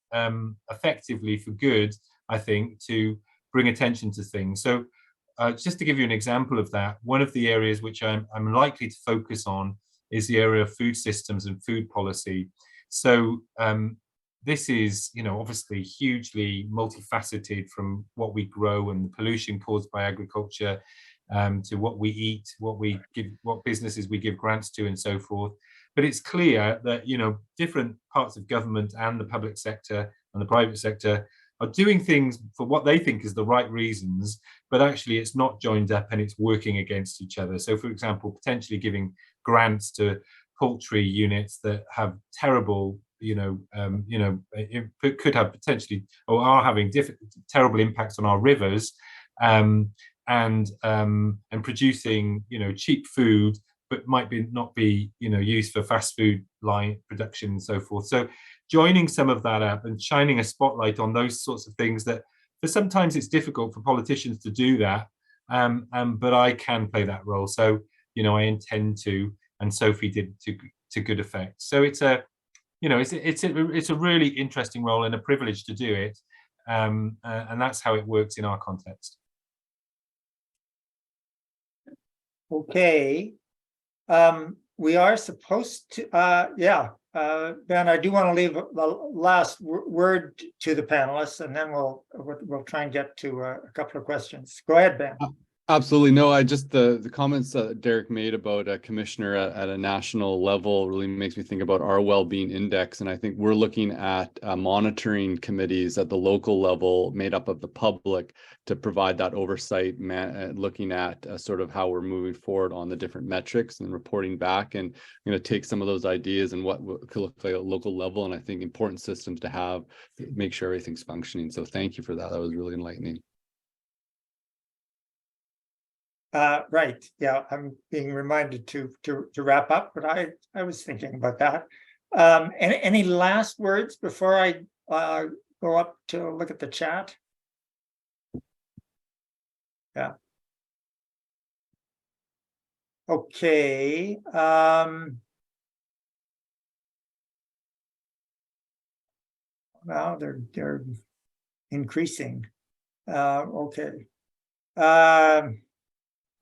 effectively for good, I think, to bring attention to things. So just to give you an example of that, one of the areas which I'm likely to focus on is the area of food systems and food policy. So this is, obviously hugely multifaceted, from what we grow and the pollution caused by agriculture, to what we eat, what businesses we give grants to, and so forth. But it's clear that, different parts of government and the public sector and the private sector are doing things for what they think is the right reasons, but actually it's not joined up and it's working against each other. So, for example, potentially giving grants to poultry units that have terrible, it could have potentially, or are having terrible impacts on our rivers, and producing, cheap food, but might not be, used for fast food line production and so forth. So joining some of that up and shining a spotlight on those sorts of things that, for sometimes it's difficult for politicians to do that, but I can play that role. So, I intend to, and Sophie did to good effect. So it's a really interesting role and a privilege to do it, and that's how it works in our context. Okay. We are supposed to, Ben, I do want to leave the last word to the panelists, and then we'll try and get to a couple of questions. Go ahead, Ben. Absolutely. No, I just, the comments that Derek made about a commissioner at a national level really makes me think about our Wellbeing Index. And I think we're looking at monitoring committees at the local level made up of the public to provide that oversight, looking at sort of how we're moving forward on the different metrics and reporting back. And I'm going to take some of those ideas and what could look like at a local level. And I think important systems to have to make sure everything's functioning. So thank you for that. That was really enlightening. Right, yeah, I'm being reminded to wrap up, but I was thinking about that. Any last words before I go up to look at the chat? Yeah. Okay. Well, they're increasing. Okay.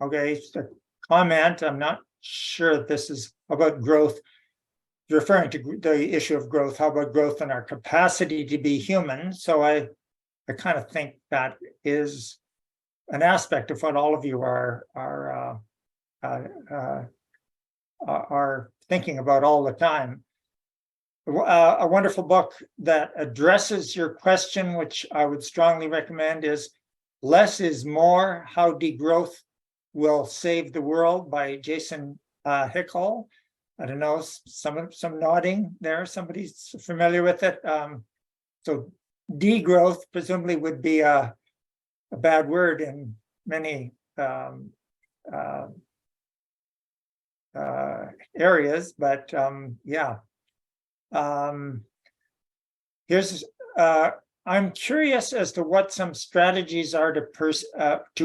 Okay, so comment. I'm not sure if this is about growth. Referring to the issue of growth. How about growth in our capacity to be human? So I kind of think that is an aspect of what all of you are thinking about all the time. A wonderful book that addresses your question, which I would strongly recommend, is Less is More: How Degrowth Will Save the World by Jason Hickel. I don't know, some nodding there. Somebody's familiar with it. So degrowth presumably would be a bad word in many areas, but yeah. I'm curious as to what some strategies are to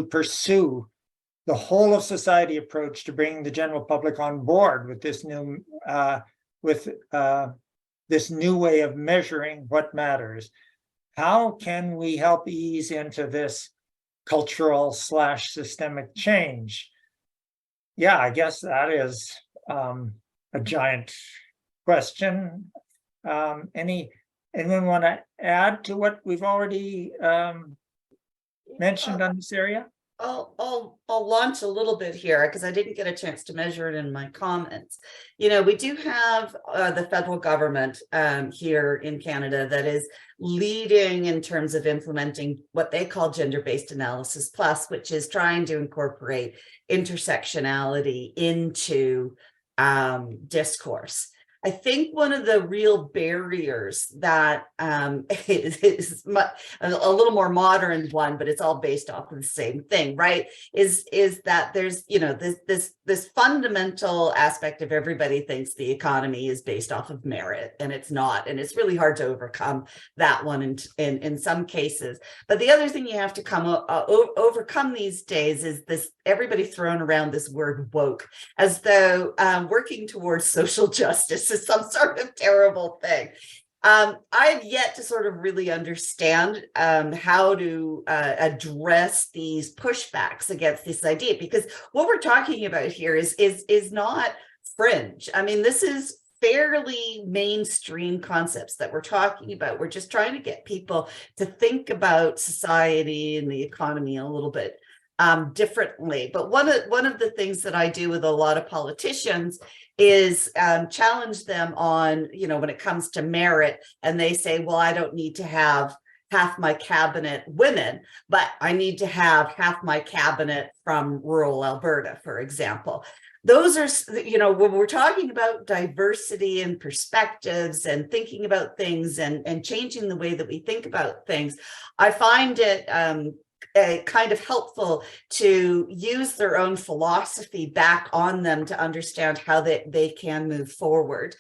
pursue the whole of society approach to bringing the general public on board with this new way of measuring what matters. How can we help ease into this cultural / systemic change? Yeah, I guess that is a giant question. Anyone want to add to what we've already mentioned on this area? I'll launch a little bit here because I didn't get a chance to measure it in my comments. You know, we do have the federal government here in Canada that is leading in terms of implementing what they call gender-based analysis plus, which is trying to incorporate intersectionality into discourse. I think one of the real barriers that is a little more modern one, but it's all based off of the same thing, right? Is that there's, you know, this fundamental aspect of everybody thinks the economy is based off of merit, and it's not, and it's really hard to overcome that one in some cases. But the other thing you have to overcome these days is this, everybody throwing around this word woke, as though working towards social justice is some sort of terrible thing. I've yet to sort of really understand how to address these pushbacks against this idea, because what we're talking about here is not fringe. I mean, this is fairly mainstream concepts that we're talking about. We're just trying to get people to think about society and the economy a little bit differently. But one of the things that I do with a lot of politicians is challenge them on, you know, when it comes to merit, and they say, well, I don't need to have half my cabinet women, but I need to have half my cabinet from rural Alberta, for example. Those are, you know, when we're talking about diversity and perspectives and thinking about things and changing the way that we think about things, I find it kind of helpful to use their own philosophy back on them to understand how they can move forward.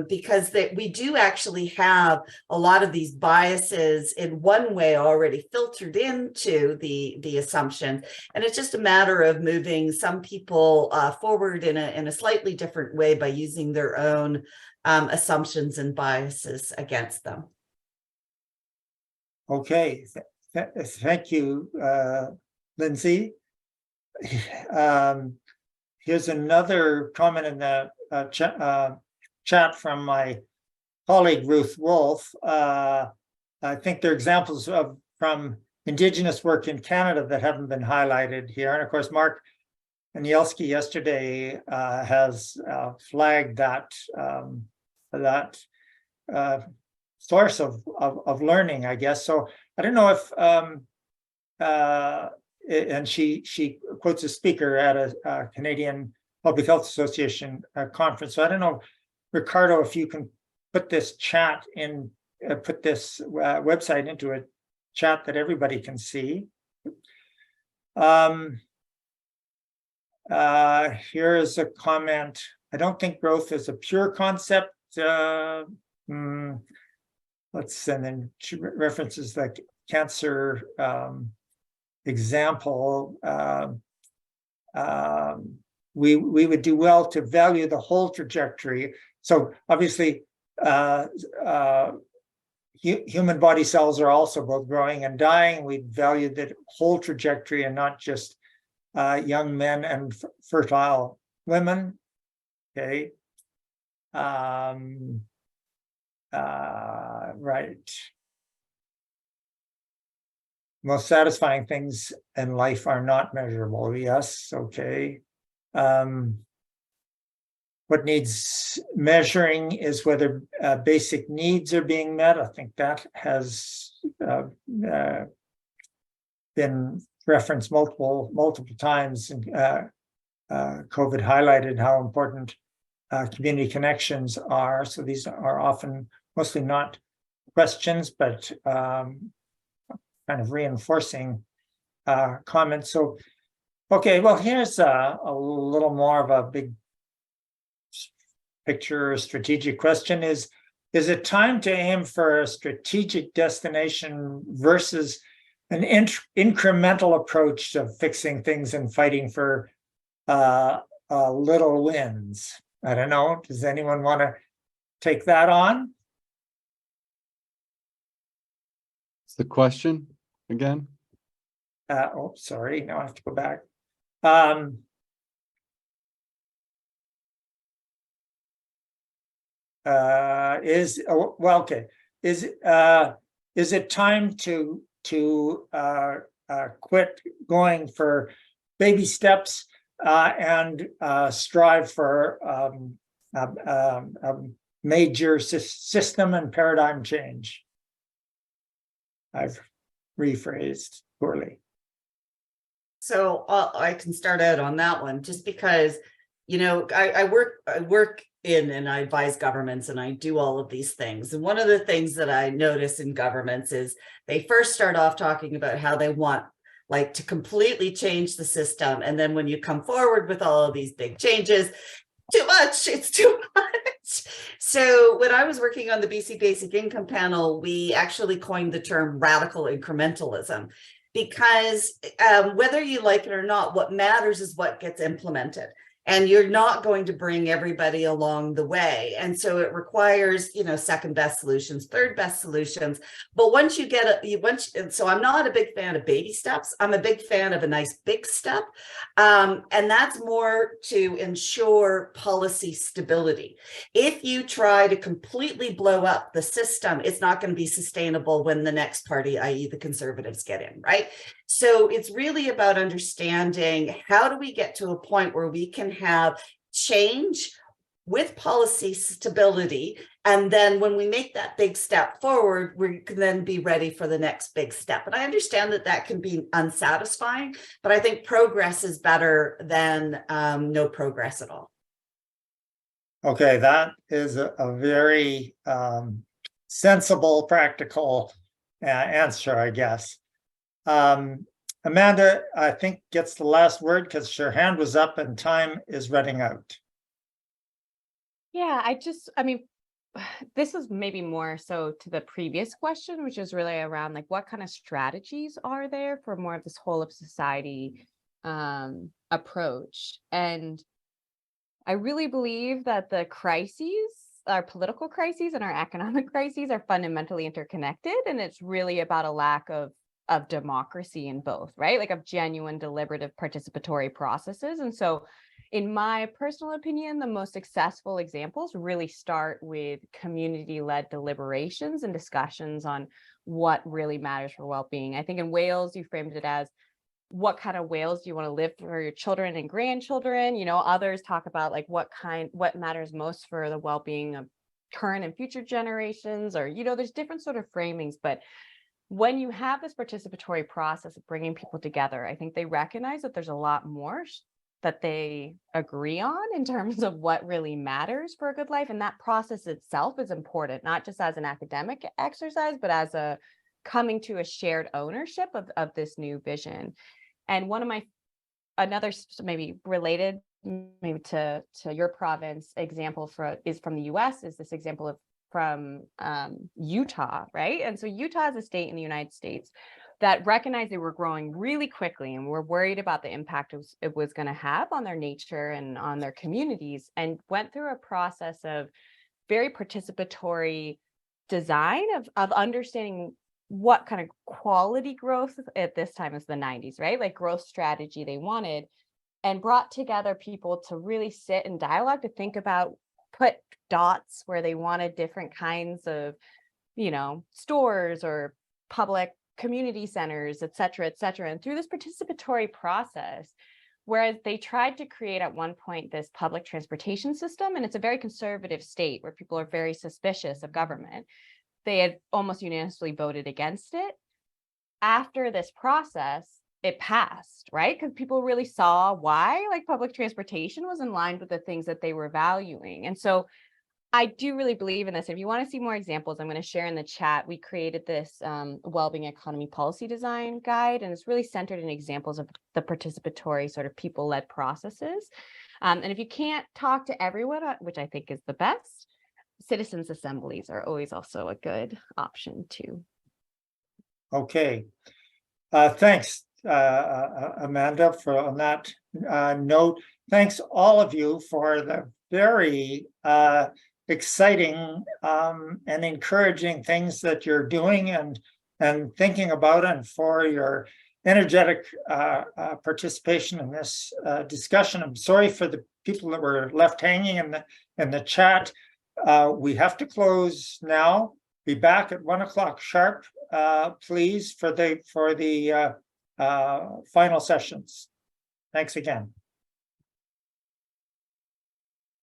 Because we do actually have a lot of these biases in one way already filtered into the assumption, and it's just a matter of moving some people forward in a slightly different way by using their own assumptions and biases against them. Okay. Thank you, Lindsay. Here's another comment in the chat from my colleague Ruth Wolf. I think there are examples from Indigenous work in Canada that haven't been highlighted here. And of course, Mark Anielski yesterday has flagged that source of learning, I guess. So I don't know if, and she quotes a speaker at a Canadian Public Health Association conference. So I don't know, Ricardo, if you can put this chat in, put this website into a chat that everybody can see. Here is a comment. I don't think growth is a pure concept. Let's send in references like cancer example. We would do well to value the whole trajectory. So obviously, human body cells are also both growing and dying. We value the whole trajectory and not just young men and fertile women. Okay. Right. Most satisfying things in life are not measurable. Yes. Okay. What needs measuring is whether basic needs are being met. I think that has been referenced multiple times. And COVID highlighted how important community connections are. So these are often mostly not questions, but kind of reinforcing comments. So, okay, well, here's a little more of a big picture strategic question. Is it time to aim for a strategic destination versus an incremental approach to fixing things and fighting for little wins? I don't know. Does anyone want to take that on? It's the question again. Oh, sorry. Now I have to go back. Is it time to quit going for baby steps and strive for a major system and paradigm change? I've rephrased poorly. So I can start out on that one, just because, you know, I work in and I advise governments and I do all of these things. And one of the things that I notice in governments is they first start off talking about how they want like to completely change the system. And then when you come forward with all of these big changes, too much, it's too much. So when I was working on the BC Basic Income Panel, we actually coined the term radical incrementalism, because whether you like it or not, what matters is what gets implemented. And you're not going to bring everybody along the way. And so it requires, you know, second best solutions, third best solutions. But once you get so I'm not a big fan of baby steps. I'm a big fan of a nice big step. And that's more to ensure policy stability. If you try to completely blow up the system, it's not going to be sustainable when the next party, i.e. the Conservatives, get in, right? So it's really about understanding, how do we get to a point where we can have change with policy stability, and then when we make that big step forward, we can then be ready for the next big step. And I understand that that can be unsatisfying, but I think progress is better than no progress at all. Okay, that is a very sensible, practical answer, I guess. Amanda, I think, gets the last word because her hand was up and time is running out. Yeah, I mean, this is maybe more so to the previous question, which is really around like what kind of strategies are there for more of this whole of society approach. And I really believe that the crises, our political crises and our economic crises, are fundamentally interconnected. And it's really about a lack of democracy in both, right? Like of genuine deliberative participatory processes. And so in my personal opinion, the most successful examples really start with community-led deliberations and discussions on what really matters for well-being. I think in Wales, you framed it as, what kind of Wales do you want to live for your children and grandchildren? You know, others talk about like what matters most for the well-being of current and future generations, or, you know, there's different sort of framings. But when you have this participatory process of bringing people together, I think they recognize that there's a lot more that they agree on in terms of what really matters for a good life. And that process itself is important, not just as an academic exercise, but as a coming to a shared ownership of this new vision. And one of my another maybe related maybe to your province example is from the US, is this example of from Utah, right? And so Utah is a state in the United States that recognized they were growing really quickly and were worried about the impact it was going to have on their nature and on their communities, and went through a process of very participatory design of understanding what kind of quality growth, at this time is the 90s, right? Like growth strategy they wanted, and brought together people to really sit in dialogue to think about, put dots where they wanted different kinds of, stores or public community centers, et cetera, et cetera. And through this participatory process, whereas they tried to create at one point this public transportation system, and it's a very conservative state where people are very suspicious of government, they had almost unanimously voted against it. After this process, it passed, right? Because people really saw why like public transportation was in line with the things that they were valuing. And so I do really believe in this. If you want to see more examples, I'm going to share in the chat. We created this Wellbeing Economy Policy Design Guide, and it's really centered in examples of the participatory sort of people-led processes. And if you can't talk to everyone, which I think is the best, citizens' assemblies are always also a good option too. Okay. Thanks, Amanda, on that note. Thanks all of you for the very exciting and encouraging things that you're doing and thinking about, and for your energetic participation in this discussion. I'm sorry for the people that were left hanging in the chat. We have to close now. Be back at 1 o'clock sharp, please, for the final sessions. Thanks again.